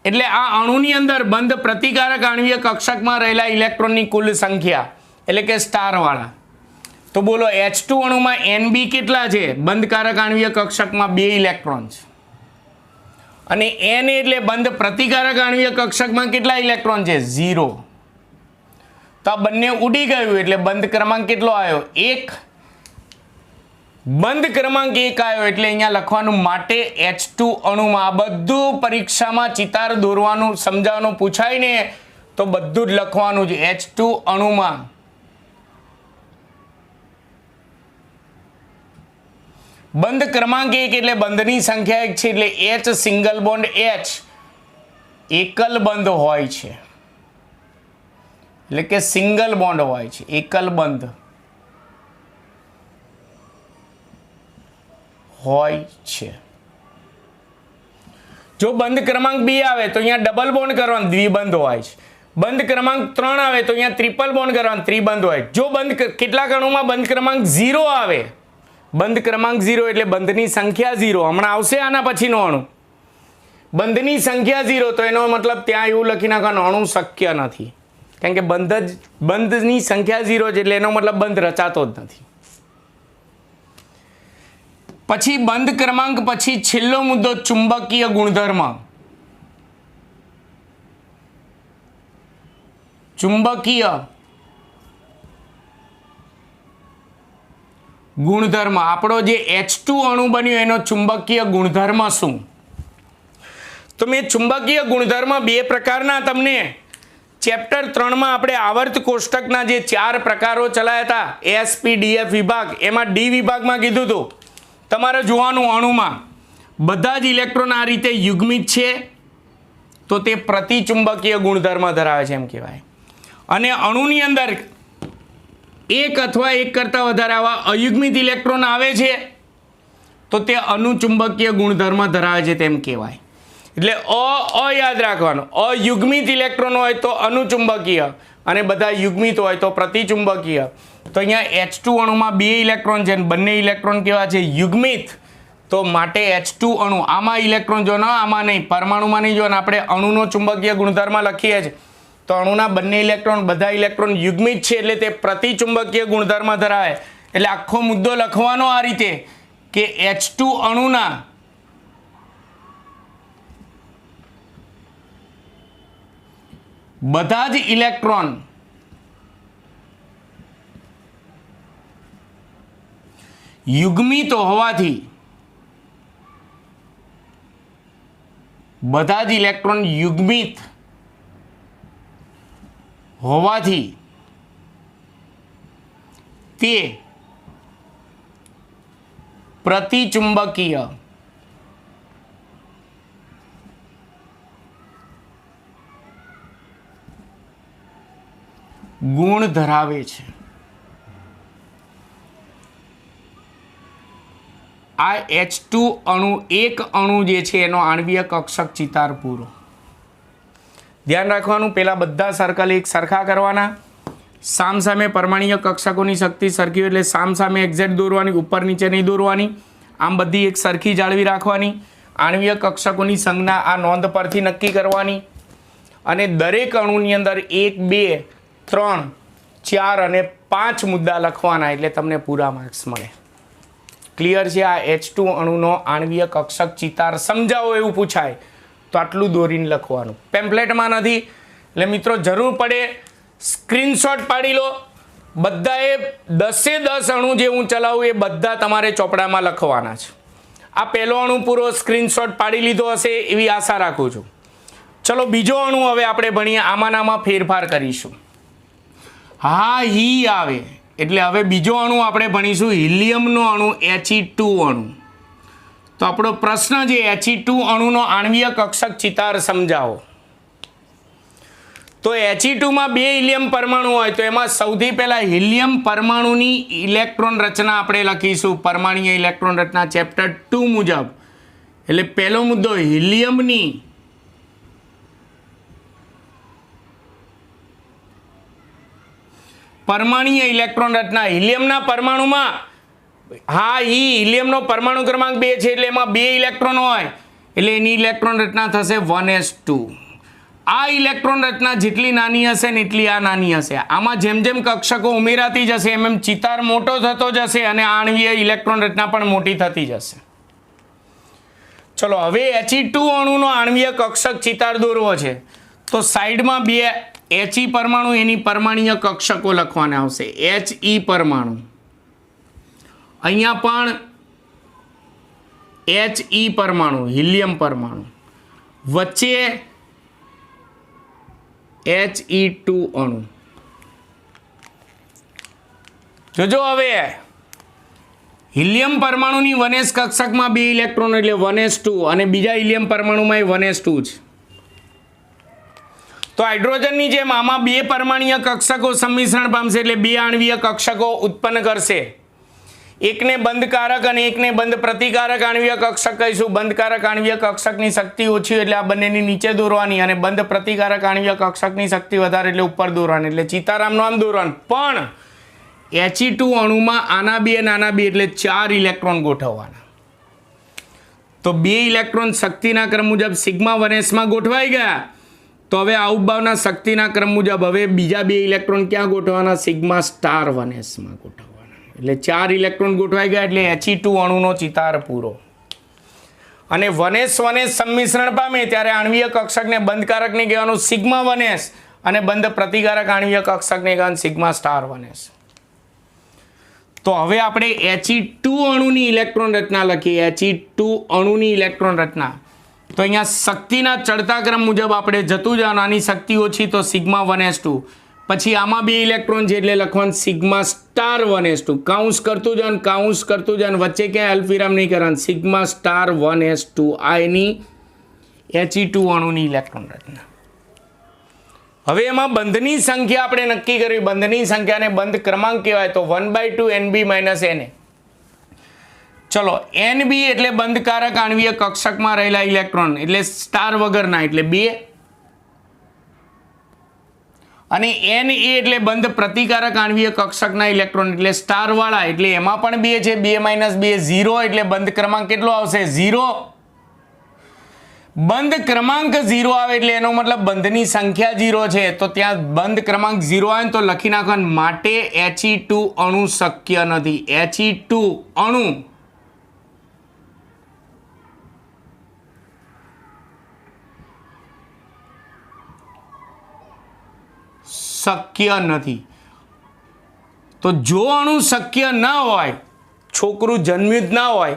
A: એટલે આ અણુની અંદર બંધ પ્રતિકારક આણ્વીય કક્ષકમાં રહેલા ઇલેક્ટ્રોનની કુલ સંખ્યા, એટલે કે સ્ટાર વાળા. તો બોલો H2 અણુમાં Nb કેટલા છે? બંધકારક આણ્વીય કક્ષકમાં 2 ઇલેક્ટ્રોન છે. અને Na એટલે બંધ પ્રતિકારક આણ્વીય કક્ષકમાં કેટલા ઇલેક્ટ્રોન છે? 0. તો આ બંને ઉડી ગયું એટલે બંધ ક્રમાંક કેટલો આવ્યો? 1. બંધ ક્રમાંક 1 આવ્યો એટલે અહીંયા લખવાનું માટે H2 અણુમાં. આ બધું પરીક્ષામાં ચિતાર દોરવાનું, સમજાવવાનું પૂછાય ને તો બધું જ લખવાનું છે. H2 અણુમાં બંધ ક્રમાંક 1 એટલે બંધની સંખ્યા 1 છે, એટલે H સિંગલ બોન્ડ H એકલ બંધ હોય છે, એટલે કે સિંગલ બોન્ડ હોય છે, એકલ બંધ હોય છે. જો બંધ ક્રમાંક 2 આવે તો અહીંયા ડબલ બોન્ડ કરવાનું, દ્વિબંધ હોય છે. બંધ ક્રમાંક 3 આવે તો અહીંયા ટ્રિપલ બોન્ડ કરવાનું, ત્રિબંધ હોય. જો કેટલાક અણુમાં બંધ ક્રમાંક 0 આવે, બંધ ક્રમાંક 0 એટલે બંધની સંખ્યા 0, હમણાં આવશે આના પછીનો અણુ, બંધની સંખ્યા 0, તો એનો મતલબ ત્યાં એવું લખી નાખવાનું અણુ શક્ય નથી, કારણ કે બંધની સંખ્યા 0 છે એટલે એનો મતલબ બંધ રચાતો જ નથી. પછી બંધ ક્રમાંક પછી છેલ્લો મુદ્દો ચુંબકીય ગુણધર્મ. ચુંબકીય ગુણધર્મ, આપણો જે H2 અણુ બન્યો એનો ચુંબકીય ગુણધર્મ શું? તો મેં ચુંબકીય ગુણધર્મ 2 પ્રકારના તમને ચેપ્ટર 3 માં આપણે આવર્ત કોષ્ટકના જે 4 પ્રકારો ચલાયા હતા, SPDF વિભાગ, એમાં D વિભાગમાં કીધું હતું તમારે જોવાનું અણુમાં બધા જ ઇલેક્ટ્રોન આ રીતે યુગ્મિત છે તો તે પ્રતિચુંબકીય ગુણધર્મ ધરાવે છે એમ કહેવાય. અને અણુની અંદર એક અથવા એક કરતાં વધારે આવા અયુગ્મિત ઇલેક્ટ્રોન આવે છે તો તે અનુચુંબકીય ગુણધર્મ ધરાવે છે તેમ કહેવાય. એટલે અ યાદ રાખવાનું, અયુગ્મિત ઇલેક્ટ્રોન હોય તો અનુચુંબકીય, અને બધા યુગ્મિત હોય તો પ્રતિચુંબકીય. તો અહીંયા H2 અણુમાં 2 ઇલેક્ટ્રોન છે, બંને ઇલેક્ટ્રોન કેવા છે? યુગ્મિત. તો માટે H2 અણુ આમાં ઇલેક્ટ્રોન જો ના, આમાં નહીં, પરમાણુમાં નહીં જો, આપણે અણુનો ચુંબકીય ગુણધર્મ લખીએ છીએ તો અણુના બંને ઇલેક્ટ્રોન બધા ઇલેક્ટ્રોન યુગ્મિત છે એટલે તે પ્રતિચુંબકીય ગુણધર્મ ધરાવે. એટલે આખો મુદ્દો લખવાનો આ રીતે કે H2 અણુના બધા જ ઇલેક્ટ્રોન યુગ્મિત હોવાથી બધા જ ઇલેક્ટ્રોન યુગ્મિત હોવાથી તે પ્રતિચુંબકીય ગુણ ધરાવે છે. આ H2 અણુ એક અણુ જે છે એનો આણ્વીય કક્ષક ચિતાર પૂરો. ધ્યાન રાખવાનું, પેલા બધા સર્કલ એક સરખા કરવાના, સામસામે પરમાણ્વીય કક્ષકોની શક્તિ સરખી એટલે સામસામે એક્ઝેક્ટ દોરવાની, ઉપર નીચે નહીં દોરવાની. આમ બધી એક સરખી જાળવી રાખવાની. આણ્વીય કક્ષકોની સંજ્ઞા આ નોંધ પરથી નક્કી કરવાની અને દરેક અણુની અંદર 1, 2, 3, 4 અને 5 મુદ્દા લખવાના એટલે તમને પૂરા માર્ક્સ મળે. ક્લિયર છે? આ H2 અણુનો આણ્વીય કક્ષક ચિતાર સમજાવો એવું પૂછાય તો આટલું દોરીને લખવાનું. પેમ્પલેટમાં નથી એટલે મિત્રો જરૂર પડે સ્ક્રીનશોટ પાડી લો. બધાએ 10 અણુ જે હું ચલાવું એ બધા તમારે ચોપડામાં લખવાના છે. આ પહેલો અણુ પૂરો સ્ક્રીનશોટ પાડી લીધો હશે એવી આશા રાખું છું. ચલો બીજો અણુ હવે આપણે ભણીએ. આમાં ફેરફાર કરીશું. હા હી આવે એટલે હવે બીજો અણુ આપણે ભણીશું હિલિયમનો અણુ He2 અણુ. તો આપણો પ્રશ્ન જે He2 અણુનો આણ્વીય કક્ષક ચિતાર સમજાવો. તો He2માં 2 હિલિયમ પરમાણુ હોય તો એમાં સૌથી પહેલા હિલિયમ પરમાણુની ઇલેક્ટ્રોન રચના આપણે લખીશું પરમાણ્વીય ઇલેક્ટ્રોન રચના ચેપ્ટર 2 મુજબ. એટલે પહેલો મુદ્દો હિલિયમની પરમાણ્વીય ઇલેક્ટ્રોન રચના. હિલિયમના પરમાણુમાં હા હિલિયમનો પરમાણુ ક્રમાંક 2 છે એટલે એમાં 2 ઇલેક્ટ્રોન હોય એટલે એની ઇલેક્ટ્રોન રચના થશે 1s2. આ ઇલેક્ટ્રોન રચના જેટલી નાની હશે ને એટલી આ નાની હશે. આમાં જેમ જેમ કક્ષકો ઉમેરાતી જશે એમ ચિતાર મોટો થતો જશે અને આણ્વીય ઇલેક્ટ્રોન રચના પણ મોટી થતી જશે. ચલો હવે He2 અણુનો આણ્વીય કક્ષક ચિતાર દોરવો છે તો સાઈડમાં 2 He પરમાણુ એની પરમાણ્વીય કક્ષકો લખવાના આવશે. He પરમાણુ અહીંયા પણ He પરમાણુ હિલિયમ પરમાણુ વચ્ચે He2 અણુ. જોજો હવે હિલિયમ પરમાણુની 1s કક્ષકમાં 2 ઇલેક્ટ્રોન એટલે 1s2 અને બીજા હિલિયમ પરમાણુમાં 1s2 છે. તો હાઇડ્રોજનની જેમ આમાં 2 પરમાણ્વીય કક્ષકો સંમિશ્રણ પામશે એટલે 2 આણ્વીય કક્ષકો ઉત્પન્ન કરશે. એકને બંધકારક અને એકને બંધ પ્રતિકારક આણ્વીય કક્ષક કહીશું. બંધકારક આણ્વીય કક્ષકની શક્તિ ઓછી એટલે આ બંનેની નીચે દોરવાની અને બંધ પ્રતિકારક આણ્વીય કક્ષકની શક્તિ વધારે એટલે ઉપર દોરવાની. એટલે ચિતારામનું આમ દોરવાનું. પણ He2 અણુમાં આના 2 અને આના 2 એટલે 4 ઇલેક્ટ્રોન ગોઠવવાના. તો 2 ઇલેક્ટ્રોન શક્તિના ક્રમ મુજબ સિગ્મા 1sમાં ગોઠવાઈ ગયા. તો હવે આ ઉપભાવના શક્તિના ક્રમ મુજબ હવે બીજા 2 ઇલેક્ટ્રોન ક્યાં ગોઠવવાના? Sigma star 1sમાં ગોઠવવાના. એટલે 4 ઇલેક્ટ્રોન ગોઠવાઈ ગયા એટલે He2 અણુનો ચિતાર પૂરો. અને 1s 1s સંમિશ્રણ પામે ત્યારે આણ્વીય કક્ષકને બંધકારકને કહેવાનું સિગ્મા 1s અને બંધ પ્રતિકારક આણ્વીય કક્ષકને કહેવાનું સિગ્મા સ્ટાર 1s. તો હવે આપણે He2 અણુની ઇલેક્ટ્રોન રચના લખીએ. He2 અણુની ઇલેક્ટ્રોન રચના તો અહીંયા શક્તિના ચડતા ક્રમ મુજબ આપણે જતું જવાનું. આની શક્તિ ઓછી તો સિગ્મા 1s2. પછી આમાં 2 ઇલેક્ટ્રોન છે એટલે લખવાનું સિગ્મા સ્ટાર 1s2. કાઉન્સ કરતું જવાનું વચ્ચે ક્યાંય અલ્પવિરામ નહીં કરવાનું. સિગ્મા સ્ટાર 1s2 આ એની He2 અણુની ઇલેક્ટ્રોન રચના. હવે એમાં બંધની સંખ્યા આપણે નક્કી કરવી. બંધની સંખ્યાને બંધ ક્રમાંક કહેવાય તો 1/2 NB - Na. ચલો NB એટલે બંધકારક આણ્વીય કક્ષકમાં રહેલા ઇલેક્ટ્રોન એટલે સ્ટાર વગરના એટલે 2 અને Na એટલે બંધ પ્રતિકારક આણ્વીય કક્ષકના ઇલેક્ટ્રોન એટલે સ્ટાર વાળા, એટલે એમાં પણ 2 છે. 2 - 2 0, એટલે બંધ ક્રમાંક કેટલો આવશે? 0. બંધ ક્રમાંક 0 આવે એટલે એનો મતલબ બંધની સંખ્યા 0 છે. તો ત્યાં બંધ ક્રમાંક 0 આવે તો લખી નાખવાનું માટે He2 અણુ શક્ય નથી. He2 અણુ શક્ય નથી. તો જો અણુ શક્ય ના હોય, છોકરું જન્મ્યું જ ના હોય,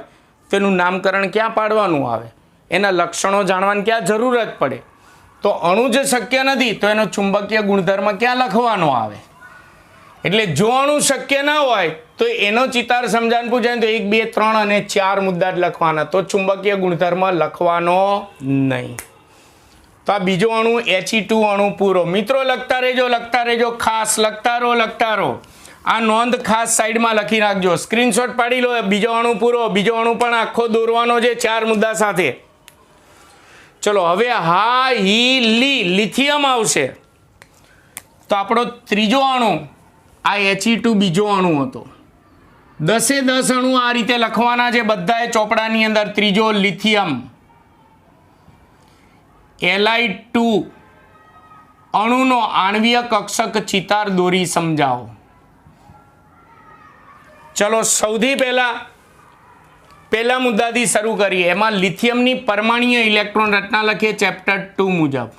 A: તેનું નામકરણ ક્યાં પાડવાનું આવે? એના લક્ષણો જાણવાની ક્યાં જરૂરત પડે? તો અણુ જ શક્ય નથી તો એનો ચુંબકીય ગુણધર્મ ક્યાં લખવાનો આવે? એટલે જો અણુ શક્ય ના હોય તો એનો ચિતાર સમજાન પૂછાય તો 1 2 3 અને 4 મુદ્દા જ લખવાના, તો ચુંબકીય ગુણધર્મ લખવાનો નહીં. તો આ બીજો અણુ He2 અણુ પૂરો. મિત્રો લખતા રહેજો, ખાસ લખતા રહો. આ નોંધ ખાસ સાઈડમાં લખી નાખજો, સ્ક્રીનશોટ પાડી લો. બીજો અણુ પૂરો. બીજો અણુ પણ આખો દોરવાનો છે 4 મુદ્દા સાથે. ચલો હવે હા હી લી લિથિયમ આવશે. તો આપણો ત્રીજો અણુ આ He2 બીજો અણુ હતો. 10 એ 10 અણુ આ રીતે લખવાના છે બધાએ ચોપડાની અંદર. ત્રીજો લિથિયમ Li2 અણુનો આણ્વીય કક્ષક ચિતાર દોરી સમજાવો. ચલો સૌથી પહેલા મુદ્દાથી શરૂ કરીએ. એમાં લિથિયમની પરમાણ્વીય ઇલેક્ટ્રોન રચના લખીએ ચેપ્ટર 2 મુજબ.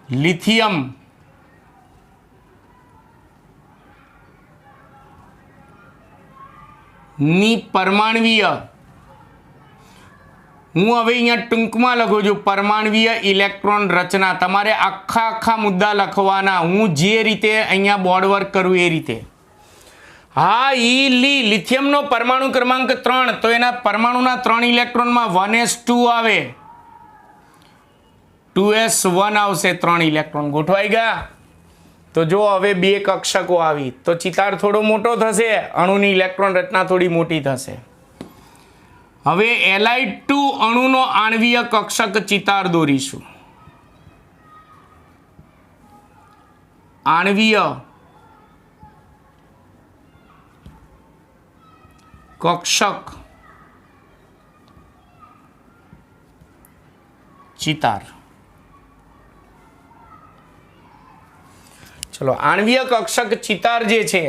A: લિથિયમ ની પરમાણ્વીય, હું હવે અહીંયા ટૂંકમાં લખું છું, પરમાણ્વીય ઇલેક્ટ્રોન રચના. તમારે આખા મુદ્દા લખવાના, હું જે રીતે અહીંયા બોર્ડ વર્ક કરું એ રીતે. હા ઈ લી લિથિયમનો પરમાણુ ક્રમાંક 3, તો એના પરમાણુના 3 ઇલેક્ટ્રોનમાં 1s2 આવે, 2s1 આવશે. 3 ઇલેક્ટ્રોન ગોઠવાઈ ગયા. તો જો હવે 2 કક્ષકો આવી તો ચિતાર થોડો મોટો થશે, અણુની ઇલેક્ટ્રોન રચના થોડી મોટી થશે. હવે Li2 અણુનો આણ્વીય કક્ષક ચિતાર દોરીશું. આણ્વીય કક્ષક ચિતાર. ચલો આણ્વીય કક્ષક ચિતાર જે છે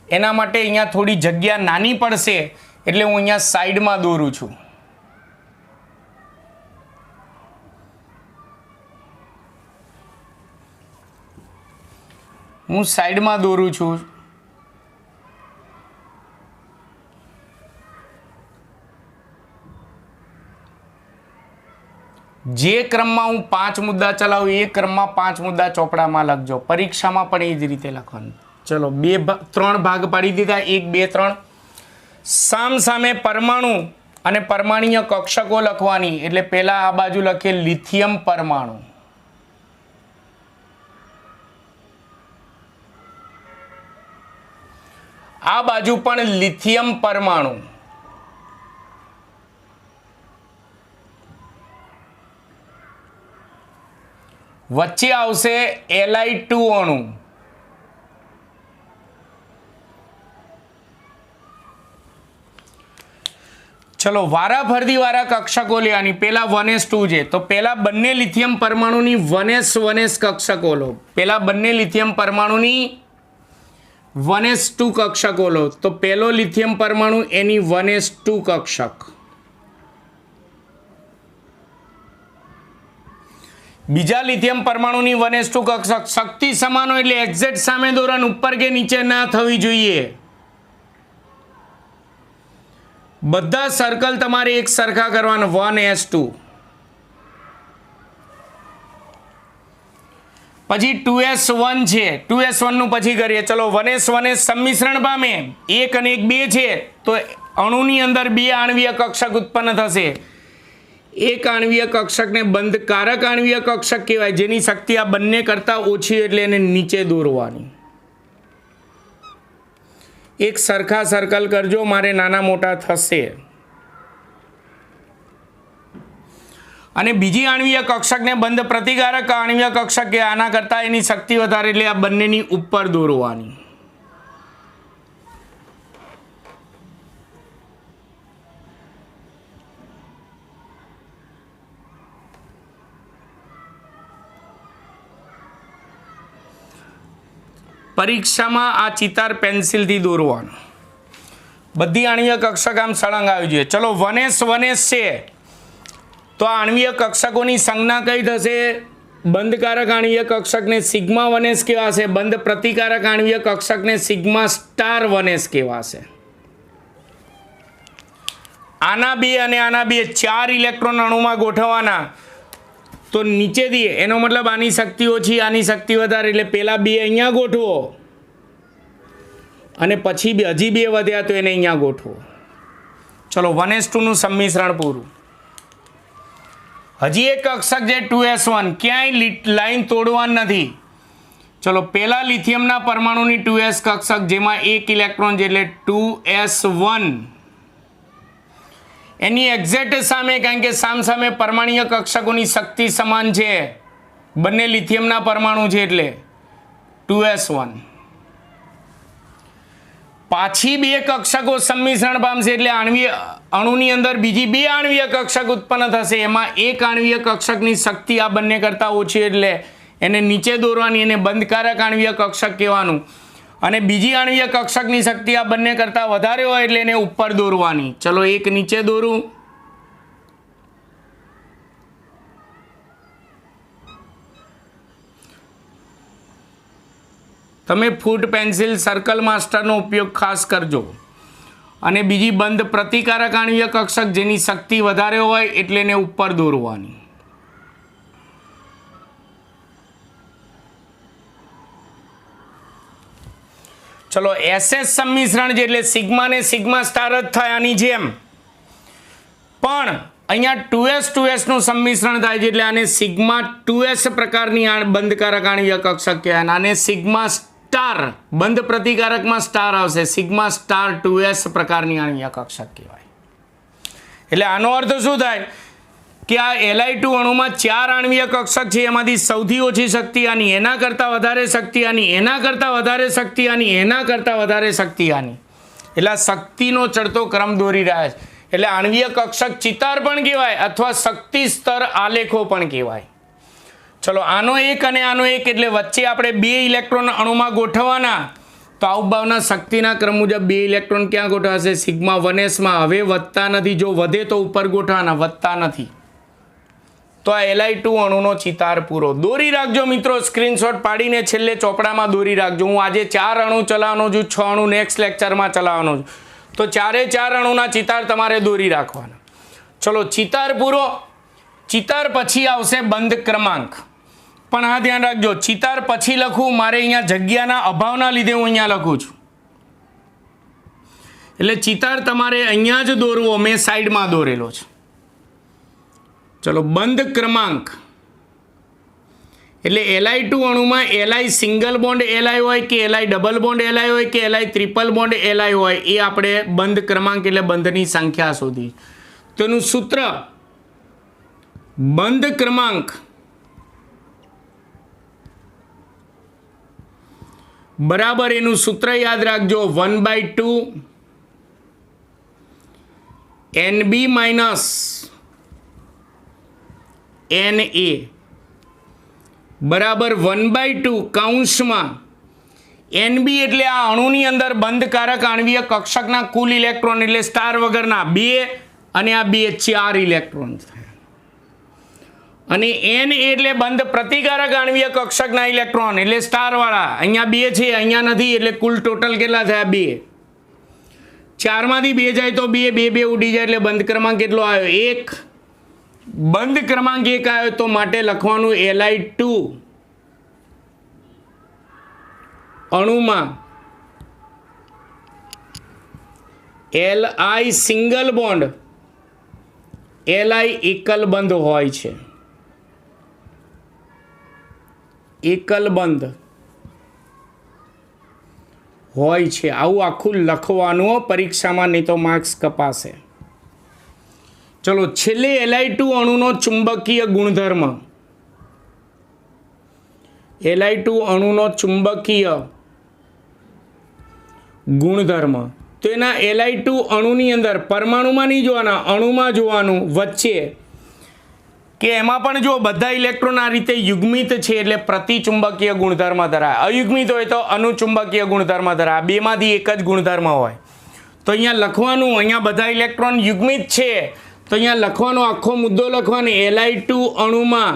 A: એના માટે અહીંયા થોડી જગ્યા નાની પડશે એટલે હું અહીંયા સાઈડમાં દોરું છું. જે ક્રમમાં હું 5 મુદ્દા ચલાવું એ ક્રમમાં 5 મુદ્દા ચોપડામાં લખજો. પરીક્ષામાં પણ એ જ રીતે લખવાનું. ચલો 3 ભાગ પાડી દીધા, 1 2 3. સામે પરમાણુ અને પરમાણ્વીય કક્ષકો લખવાની. એટલે પહેલા આ બાજુ લખીએ લિથિયમ પરમાણુ, આ બાજુ પણ લિથિયમ પરમાણુ. વચ્ચે આવશે Li2 અણુ. ચલો વારાફરતી વાળા કક્ષકો લેવાની. પહેલા 1s2 છે તો પહેલા બંને લિથિયમ પરમાણુની 1s1s કક્ષકો લો. પહેલા બંને લિથિયમ પરમાણુની 1s2 કક્ષકો લો. તો પહેલો લિથિયમ પરમાણુ એની 1s2 કક્ષક, બીજા લિથિયમ પરમાણુની 1s2 કક્ષક. શક્તિ સમાનો એટલે એક્ઝેક્ટ સામે દોરન, ઉપર કે નીચે ના થવી જોઈએ. બધા સર્કલ તમારે એક સરખા કરવાના. 1s2 પછી 2s1 છે, 2s1 નું પછી કરીએ. ચલો 1s1s સંમિશ્રણ પામે, 1 અને 1 2 છે તો અણુની અંદર 2 આણ્વીય કક્ષક ઉત્પન્ન થશે. એક આણ્વીય કક્ષકને બંધકારક આણ્વીય કક્ષક કહેવાય, જેની શક્તિ આ બંને કરતા ઓછી એટલે એને નીચે દોરવાની. એક સરખા સર્કલ કરજો, મારે નાના મોટા થશે. અને બીજી આણ્વીય કક્ષકને બંધ પ્રતિકારક આણ્વીય કક્ષક કે આના કરતાં એની શક્તિ વધારે, એટલે આ બંનેની ઉપર દોરવાની. પરીક્ષામાં આ ચિતાર પેન્સિલથી દોરવાનું. બધી આણ્વીય કક્ષક આમ સળંગ આવી જોઈએ. ચલો 1s છે તો આ આણ્વીય કક્ષકોની સંજ્ઞા કઈ થશે? બંધકારક આણ્વીય કક્ષકને સિગ્મા 1s કહેવાશે, બંધ પ્રતિકારક આણ્વીય કક્ષકને સિગ્મા સ્ટાર 1s કહેવાશે. આના બે અને આના બે 4 ઇલેક્ટ્રોન અણુમાં ગોઠવવાના. તો નીચેથી એનો મતલબ આની શક્તિ ઓછી, આની શક્તિ વધારે, એટલે પેલા બે અહીંયા ગોઠવો અને પછી હજી બે વધ્યા તો એને અહીંયા ગોઠવો. ચલો 1s2 નું સંમિશ્રણ પૂરું. હજી એક કક્ષક છે 2s1, ક્યાંય લાઈન તોડવાની નથી. ચલો પહેલા લિથિયમના પરમાણુની 2s કક્ષક જેમાં એક ઇલેક્ટ્રોન છે એટલે 2s1 એની એક્ઝેક્ટ સામે, કારણ કે સામસામે પરમાણ્વીય કક્ષકોની શક્તિ સમાન છે, બંને લિથિયમના પરમાણુ છે એટલે 2s1. પાછી બે કક્ષકો સંમિશ્રણ પામશે એટલે અણુની અંદર બીજી બે આણ્વીય કક્ષક ઉત્પન્ન થશે. એમાં એક આણ્વીય કક્ષકની શક્તિ આ બંને કરતાં ઓછી એટલે એને નીચે દોરવાની, એને બંધકારક આણ્વીય કક્ષક કહેવાનું. અને બીજી આણ્વીય કક્ષકની શક્તિ આ બંને કરતાં વધારે હોય એટલે એને ઉપર દોરવાની. ચલો એક નીચે દોરું. તમે ફૂટ પેન્સિલ સર્કલ માસ્ટરનો ઉપયોગ ખાસ કરજો. અને બીજી બંધ પ્રતિકારક આણ્વીય કક્ષક જેની શક્તિ વધારે હોય એટલે એને ઉપર દોરવાની. ચલો SS સંમિશ્રણ છે એટલે સિગ્મા ને સિગ્મા સ્ટાર જ થાય આની જેમ, પણ અહીંયા 2s નું સંમિશ્રણ થાય છે એટલે આને સિગ્મા 2s પ્રકારની બંધકારક આણ્વીય કક્ષક કહેવાય. આને સિગ્મા સ્ટાર બંધ પ્રતિકારકમાં સ્ટાર આવશે, સિગ્મા સ્ટાર 2s પ્રકારની આણ્વીય કક્ષક કહેવાય. એટલે આનો અર્થ શું થાય કે આ Li2 અણુમાં 4 આણ્વીય કક્ષક છે, એમાંથી સૌથી ઓછી શક્તિ આની, એના કરતાં વધારે શક્તિ આની, એના કરતાં વધારે શક્તિ આની, એના કરતાં વધારે શક્તિ આની. એટલે આ શક્તિનો ચડતો ક્રમ દોરી રહ્યા છે. એટલે આણ્વીય કક્ષક ચિતાર પણ કહેવાય અથવા શક્તિ સ્તર આલેખો પણ કહેવાય. ચલો આનો એક અને આનો એક એટલે વચ્ચે આપણે બે ઇલેક્ટ્રોન અણુમાં ગોઠવવાના. તો અવભાવના શક્તિના ક્રમ મુજબ બે ઇલેક્ટ્રોન ક્યાં ગોઠવાશે? સિગ્મા 1sમાં. હવે વધતા નથી, જો વધે તો ઉપર ગોઠવાના, વધતા નથી. તો આ Li2 અણુનો ચિતાર પૂરો. દોરી રાખજો મિત્રો, સ્ક્રીનશોટ પાડીને છેલ્લે ચોપડામાં દોરી રાખજો. હું આજે 4 અણુ ચલાવવાનો છું, 6 અણુ નેક્સ્ટ લેક્ચરમાં ચલાવવાનો છું. તો 4 અણુના ચિતાર તમારે દોરી રાખવાના. ચલો ચિતાર પૂરો. ચિતાર પછી આવશે બંધ ક્રમાંક. પણ આ ધ્યાન રાખજો, ચિતાર પછી લખું મારે અહીંયા જગ્યાના અભાવના લીધે હું અહીંયા લખું છું. એટલે ચિતાર તમારે અહીંયા જ દોરવો, મેં સાઈડમાં દોરેલો છે. ચલો બંધ ક્રમાંક એટલે Li2 અણુમાં Li single bond Li હોય કે Li ડબલ બોન્ડ Li હોય કે Li ટ્રિપલ બોન્ડ Li હોય, એ આપણે બંધ ક્રમાંક એટલે બંધની સંખ્યા શોધી. તેનું સૂત્ર બંધ ક્રમાંક બરાબર એનું સૂત્ર યાદ રાખજો, 1/2 NB માઇનસ Na બરાબર 1/2 કૌંસમાં NB એટલે આ અણુની અંદર બંધકારક આણ્વીય કક્ષકના કુલ ઇલેક્ટ્રોન એટલે સ્ટાર વગરના 2 અને આ 2 4 ઇલેક્ટ્રોન થાય. અને N એટલે બંધ પ્રતિકારક આણ્વીય કક્ષકના ઇલેક્ટ્રોન એટલે સ્ટાર વાળા, અહીંયા 2 છે અહીંયા નથી એટલે કુલ ટોટલ કેટલા થયા? 2. 4 માંથી 2 જાય તો 2 2 ઉડી જાય એટલે બંધ ક્રમાંક કેટલો આવ્યો? 1. બંધ ક્રમાંક 1 આવ્યો તો માટે લખવાનું Li2 અણુમાં Li single bond Li એકલ બંધ હોય છે. એકલ બંધ હોય છે, આવું આખું લખવાનું પરીક્ષામાં, નહીં તો માર્ક્સ કપાશે. ચલો છેલ્લે Li2 અણુનો ચુંબકીય ગુણધર્મ. Li2 અણુનો ચુંબકીય ગુણધર્મ. તો એના Li2 અણુની અંદર પરમાણુમાં નહીં જોવાના, અણુમાં જોવાનું વચ્ચે, કે એમાં પણ જો બધા ઇલેક્ટ્રોન આ રીતે યુગ્મિત છે એટલે પ્રતિચુંબકીય ગુણધર્મ ધરાવે. અયુગ્મિત હોય તો અનુચુંબકીય ગુણધર્મ ધરાવે. બેમાંથી એક જ ગુણધર્મ હોય. તો અહીંયા લખવાનું, અહીંયા બધા ઇલેક્ટ્રોન યુગ્મિત છે તો અહીંયા લખવાનો આખો મુદ્દો લખવાનો, Li2 અણુમાં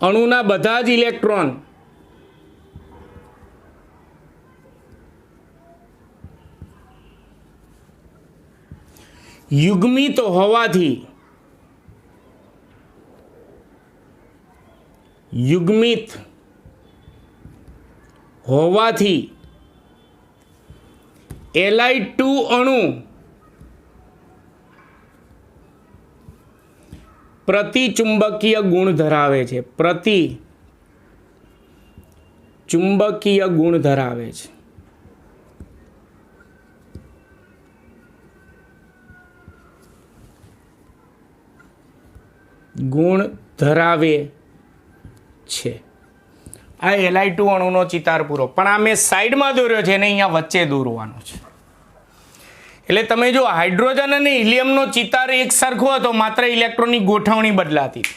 A: અણુના બધા જ ઇલેક્ટ્રોન યુગ્મિત હોવાથી Li2 અણુ પ્રતિચુંબકીય ગુણ ધરાવે છે. પ્રતિચુંબકીય ગુણ ધરાવે છે. ગુણ ધરાવે છે. આ Li2 અણુનો ચિતાર પૂરો. પણ આ મેં સાઈડમાં દોર્યો છે અને અહીંયા વચ્ચે દોરવાનો છે. એટલે તમે જો હાઇડ્રોજન અને હિલિયમનો ચિતાર એક સરખો હતો, માત્ર ઇલેક્ટ્રોનની ગોઠવણી બદલાતી.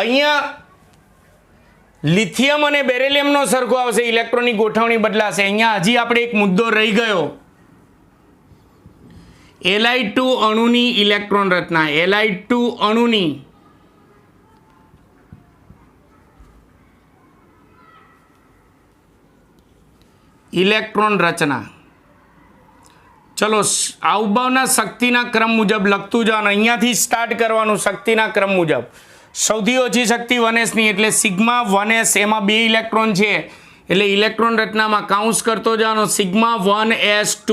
A: અહીંયા લિથિયમ અને બેરિલિયમનો સરખો આવશે, ઇલેક્ટ્રોનની ગોઠવણી બદલાશે. અહીંયા હજી આપણે એક મુદ્દો રહી ગયો, Li2 અણુની ઇલેક્ટ્રોન રચના. Li2 અણુની ઇલેક્ટ્રોન રચના. ચલો આવભાવના શક્તિના ક્રમ મુજબ લખતું જવાનું. અહીંયાથી સ્ટાર્ટ કરવાનું શક્તિના ક્રમ મુજબ. સૌથી ઓછી શક્તિ 1s ની એટલે સિગ્મા 1s, એમાં 2 ઇલેક્ટ્રોન છે એટલે ઇલેક્ટ્રોન રચનામાં કાઉન્સ કરતો જવાનો, સિગ્મા 1s2.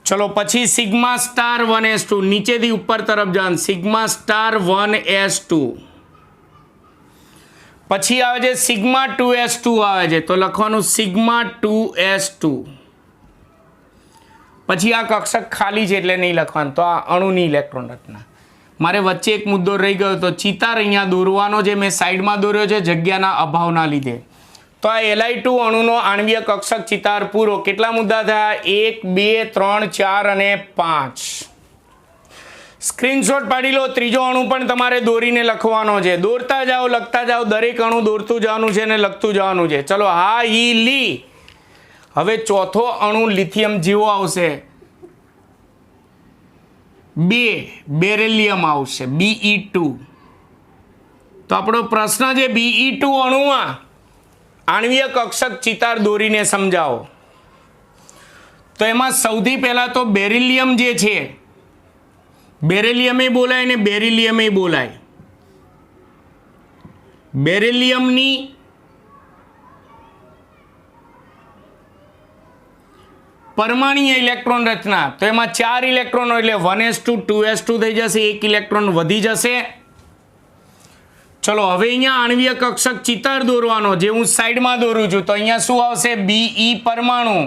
A: ચલો પછી સિગ્મા સ્ટાર 1s2, નીચેથી ઉપર તરફ જવાનું, સિગ્મા સ્ટાર 1s2. પછી આવે છે સિગ્મા 2s2 આવે છે તો લખવાનું સિગ્મા 2s2. પછી આ કક્ષક ખાલી છે એટલે નહીં લખવાનું. તો આ અણુની ઇલેક્ટ્રોન રચના. મારે વચ્ચે એક મુદ્દો રહી ગયો તો ચિતાર અહીંયા દોરવાનો છે, મેં સાઈડમાં દોર્યો છે જગ્યાના અભાવના લીધે. તો આ Li2 અણુનો આણ્વીય કક્ષક ચિતાર પૂરો. કેટલા મુદ્દા થયા? 1 2 3 4 અને 5. સ્ક્રીનશોટ પાડી લો. ત્રીજો અણુ પણ તમારે દોરીને લખવાનો છે. દોરતા જાઓ, લખતા જાઓ, દરેક અણુ દોરતું જવાનું છે અને લખતું જવાનું છે. ચલો હા ઈ લી. હવે ચોથો અણુ લિથિયમ જેવો આવશે, 2 બેરિલિયમ આવશે, Be2. તો આપણો પ્રશ્ન છે Be2 અણુમાં આણ્વીય કક્ષક ચિતાર દોરીને સમજાવો. તો એમાં સૌથી પહેલા તો બેરિલિયમ જે છે, બેરિલિયમે બોલાય ને બેરિલિયમે બોલાય. બેરિલિયમની પરમાણ્વીય ઇલેક્ટ્રોન રચના. તો એમાં 4 ઇલેક્ટ્રોન એટલે 1s2 2s2 થઈ જશે, 1 ઇલેક્ટ્રોન વધી જશે. ચલો હવે અહીંયા આણ્વીય કક્ષક ચિતાર દોરવાનો, જે હું સાઈડમાં દોરું છું. તો અહીંયા શું આવશે? Be પરમાણુ.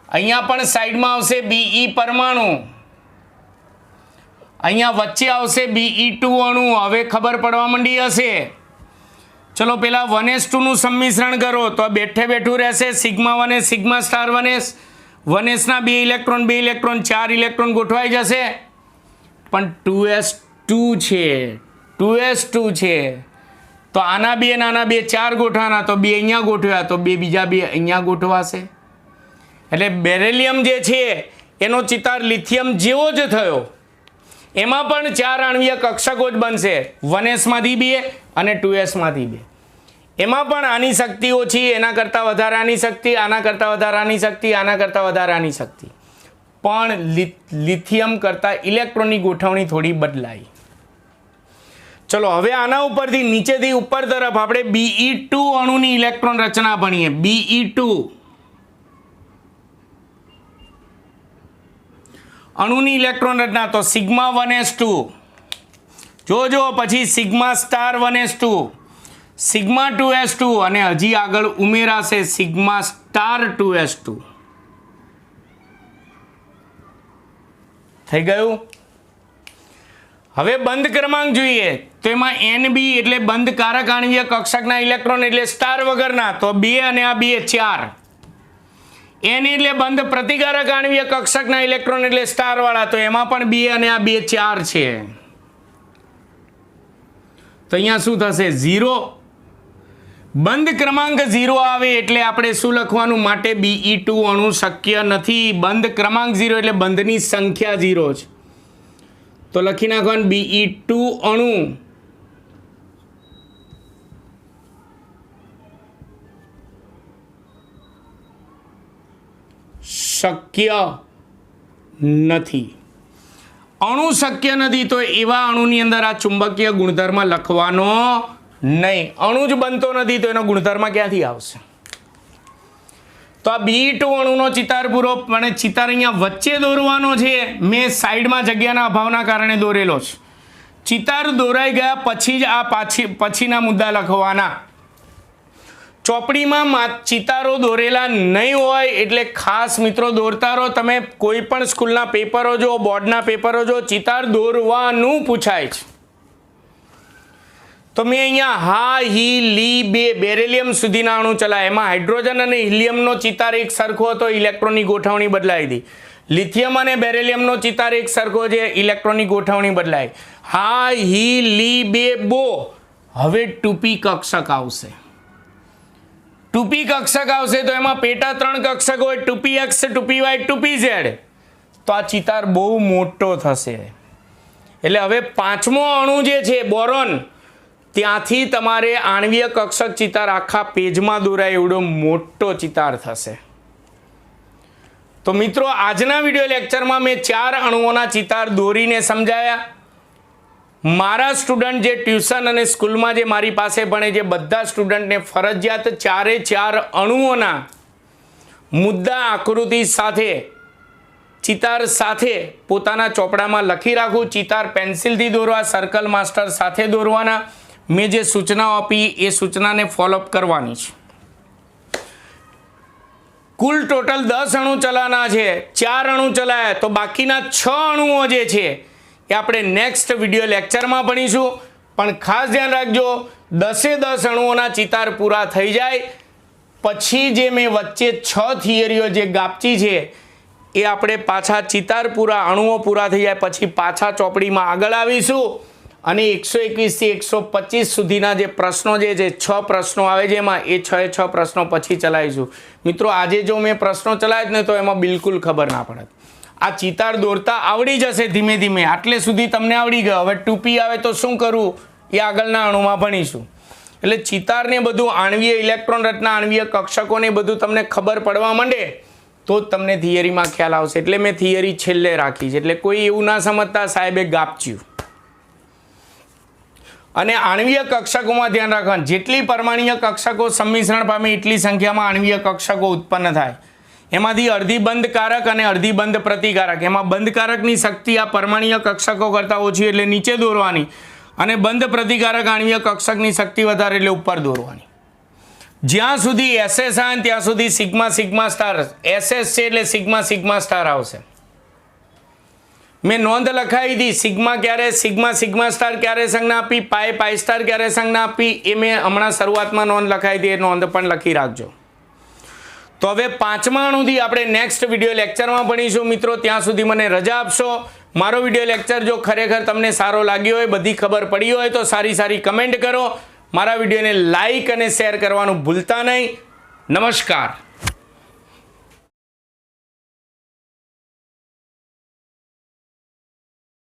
A: અહીંયા પણ સાઈડમાં આવશે Be પરમાણુ. અહીંયા વચ્ચે આવશે Be2 અણુ. હવે ખબર પડવા માંડી હશે. ચલો પેલા 1s2 નું સંમિશ્રણ કરો તો બેઠે બેઠું રહેશે sigma 1s sigma star 1s. 1s ના 2 ઇલેક્ટ્રોન 4 ઇલેક્ટ્રોન ગોઠવાઈ જશે. પણ 2s2 છે, 2s2 છે તો આના 2 અને આના 2 4 ગોઠવાના, તો 2 અહીંયા ગોઠવ્યા તો 2 બીજા 2 અહીંયા ગોઠવાશે. એટલે બેરિલિયમ જે છે એનો ચિતાર લિથિયમ જેવો જ થયો. એમાં પણ 4 આણ્વીય કક્ષકો જ બનશે, 1s માંથી 2 અને 2s માંથી 2. એમાં પણ આની શક્તિ ઓછી, એના કરતાં વધારાની શક્તિ, આના કરતાં વધારાની શક્તિ, આના કરતાં વધારાની શક્તિ. પણ લિથિયમ કરતાં ઇલેક્ટ્રોનની ગોઠવણી થોડી બદલાઈ. ચલો હવે આના ઉપરથી નીચેથી ઉપર તરફ આપણે Be2 અણુની ઇલેક્ટ્રોન રચના ભણીએ. Be2 અણુની ઇલેક્ટ્રોન રચના. તો સિગ્મા 1s2 જોજો, પછી sigma star 1s2, sigma 2s2 અને હજી આગળ ઉમેરાશે સિગ્મા સ્ટાર 2s2. થઈ ગયું. હવે બંધ ક્રમાંક જોઈએ તો એમાં NB એટલે બંધ કારક આણ્વીય કક્ષકના ઇલેક્ટ્રોન એટલે સ્ટાર વગરના, તો 2 અને આ 2 4. N એટલે બંધ પ્રતિકારક આણ્વીય કક્ષકના ઇલેક્ટ્રોન એટલે સ્ટાર વાળા, તો એમાં પણ 2 અને આ 2 4 છે. તો અહીંયા શું થશે? 0. બંધ ક્રમાંક 0 આવે એટલે આપણે શું લખવાનું? માટે Be2 અણુ શક્ય નથી. બંધ ક્રમાંક 0 એટલે બંધની સંખ્યા 0 છે, તો લખી નાખવાનું Be2 અણુ શક્ય નથી. અણુ શક્ય નથી તો એવા અણુની અંદર આ ચુંબકીય ગુણધર્મ લખવાનો નહીં. અણુ જ બનતો નથી તો એનો ગુણધર્મ ક્યાંથી આવશે? તો આ Be2 અણુનો ચિતાર પૂરો, પણ ચિતાર અહીંયા વચ્ચે દોરવાનો છે. મેં સાઈડમાં જગ્યાના અભાવના કારણે દોરેલો છે. ચિતાર દોરાઈ ગયા પછી જ આ પછીના મુદ્દા લખવાના. ચોપડીમાં ચિતારો દોરેલા નહીં હોય એટલે ખાસ મિત્રો દોરતા રહો. તમે કોઈ પણ સ્કૂલના પેપરો જો, બોર્ડના પેપરો જો, ચિતાર દોરવાનું પૂછાય છે. તો મેં અહીંયા હા, હી, લી, બે બેરેલિયમ સુધીના અણુ ચલાયા. એમાં હાઇડ્રોજન અને હિલિયમનો ચિતાર એક સરખો હતો, ઇલેક્ટ્રોનની ગોઠવણી બદલાઈ હતી. લિથિયમ અને બેરેલિયમનો ચિતાર એક સરખો છે, ઇલેક્ટ્રોનની ગોઠવણી બદલાઈ. હા, હી, લી, બે, બો. હવે 2p કક્ષક આવશે. 2p કક્ષક આવશે તો એમાં પેટા 3 કક્ષક હોય, 2px, 2py, 2pz. તો આ ચિતાર બહુ મોટો થશે. એટલે હવે 5મો અણુ જે છે બોરોન, ત્યાંથી તમારે આણ્વીય કક્ષક ચિતાર આખા પેજમાં દોરાય એવડો મોટો ચિતાર થશે. તો મિત્રો આજના વિડીયો લેક્ચરમાં મેં 4 અણુઓના ચિતાર દોરીને સમજાયા. મારા સ્ટુડન્ટ જે ટ્યુશન અને સ્કૂલમાં જે મારી પાસે ભણે છે બધા સ્ટુડન્ટને ફરજિયાત 4 અણુઓના મુદ્દા આકૃતિ સાથે ચિતાર સાથે પોતાના ચોપડામાં લખી રાખું. ચિતાર પેન્સિલથી દોરવા, સર્કલ માસ્ટર સાથે દોરવાના. મેં જે સૂચનાઓ આપી એ સૂચનાને ફોલોઅપ કરવાની છે. કુલ ટોટલ 10 અણુ ચલાવવાના છે. 4 અણુ ચલાયા તો બાકીના 6 અણુઓ જે છે એ આપણે નેક્સ્ટ વિડીયો લેક્ચરમાં ભણીશું. પણ ખાસ ધ્યાન રાખજો, 10 અણુઓના ચિતાર પૂરા થઈ જાય પછી જે મેં વચ્ચે 6 થિયરીઓ જે ગાપચી છે એ આપણે પાછા ચિતાર પૂરા, અણુઓ પૂરા થઈ જાય પછી પાછા ચોપડીમાં આગળ આવીશું. અને 121 થી 125 સુધીના જે પ્રશ્નો જે છે 6 પ્રશ્નો આવે છે એમાં એ 6 પ્રશ્નો પછી ચલાવીશું. મિત્રો આજે જો મેં પ્રશ્નો ચલાવ્યા જ ને તો એમાં બિલકુલ ખબર ના પડે. આ ચિતાર દોરતા આવડી જશે ધીમે ધીમે. આટલે સુધી તમને આવડી ગયો. હવે 2p આવે તો શું કરવું એ આગળના અણુમાં ભણીશું. એટલે ચિતારને બધું, આણ્વીય ઇલેક્ટ્રોન રચના, આણ્વીય કક્ષકોને બધું તમને ખબર પડવા માંડે તો જ તમને થિયરીમાં ખ્યાલ આવશે. એટલે મેં થિયરી છેલ્લે રાખી છે. એટલે કોઈ એવું ના સમજતા સાહેબે ગાપચ્યું. અને આણ્વીય કક્ષકોમાં ધ્યાન રાખવાનું, જેટલી પરમાણ્વીય કક્ષકો સંમિશ્રણ પામે એટલી સંખ્યામાં આણ્વીય કક્ષકો ઉત્પન્ન થાય. એમાંથી અડધી બંધ કારક અને અડધી બંધ પ્રતિકારક. એમાં બંધ કારકની શક્તિ આ પરમાણ્વીય કક્ષકો કરતાં ઓછી એટલે નીચે દોરવાની, અને બંધ પ્રતિકારક આણ્વીય કક્ષકની શક્તિ વધારે એટલે ઉપર દોરવાની. જ્યાં સુધી SS આવે ત્યાં સુધી સિગ્મા સિગ્મા સ્ટાર, SS છે એટલે સિગ્મા સિગ્મા સ્ટાર આવશે. મેં નોંધ લખાવી હતી સિગ્મા ક્યારે, સિગ્મા સિગ્મા સ્ટાર ક્યારે સંજ્ઞા આપી, પાઈ પાઈ સ્ટાર ક્યારે સંજ્ઞા આપી, એ મેં હમણાં શરૂઆતમાં નોંધ લખાવી હતી. એ નોંધ પણ લખી રાખજો. તો હવે 5મા અણુથી આપણે નેક્સ્ટ વિડીયો લેક્ચરમાં ભણીશું. મિત્રો ત્યાં સુધી મને રજા આપશો. મારો વિડીયો લેક્ચર જો ખરેખર તમને સારો લાગ્યો હોય, બધી ખબર પડી હોય તો સારી કમેન્ટ કરો. મારા વિડીયોને લાઈક અને શેર કરવાનું ભૂલતા નહીં. નમસ્કાર.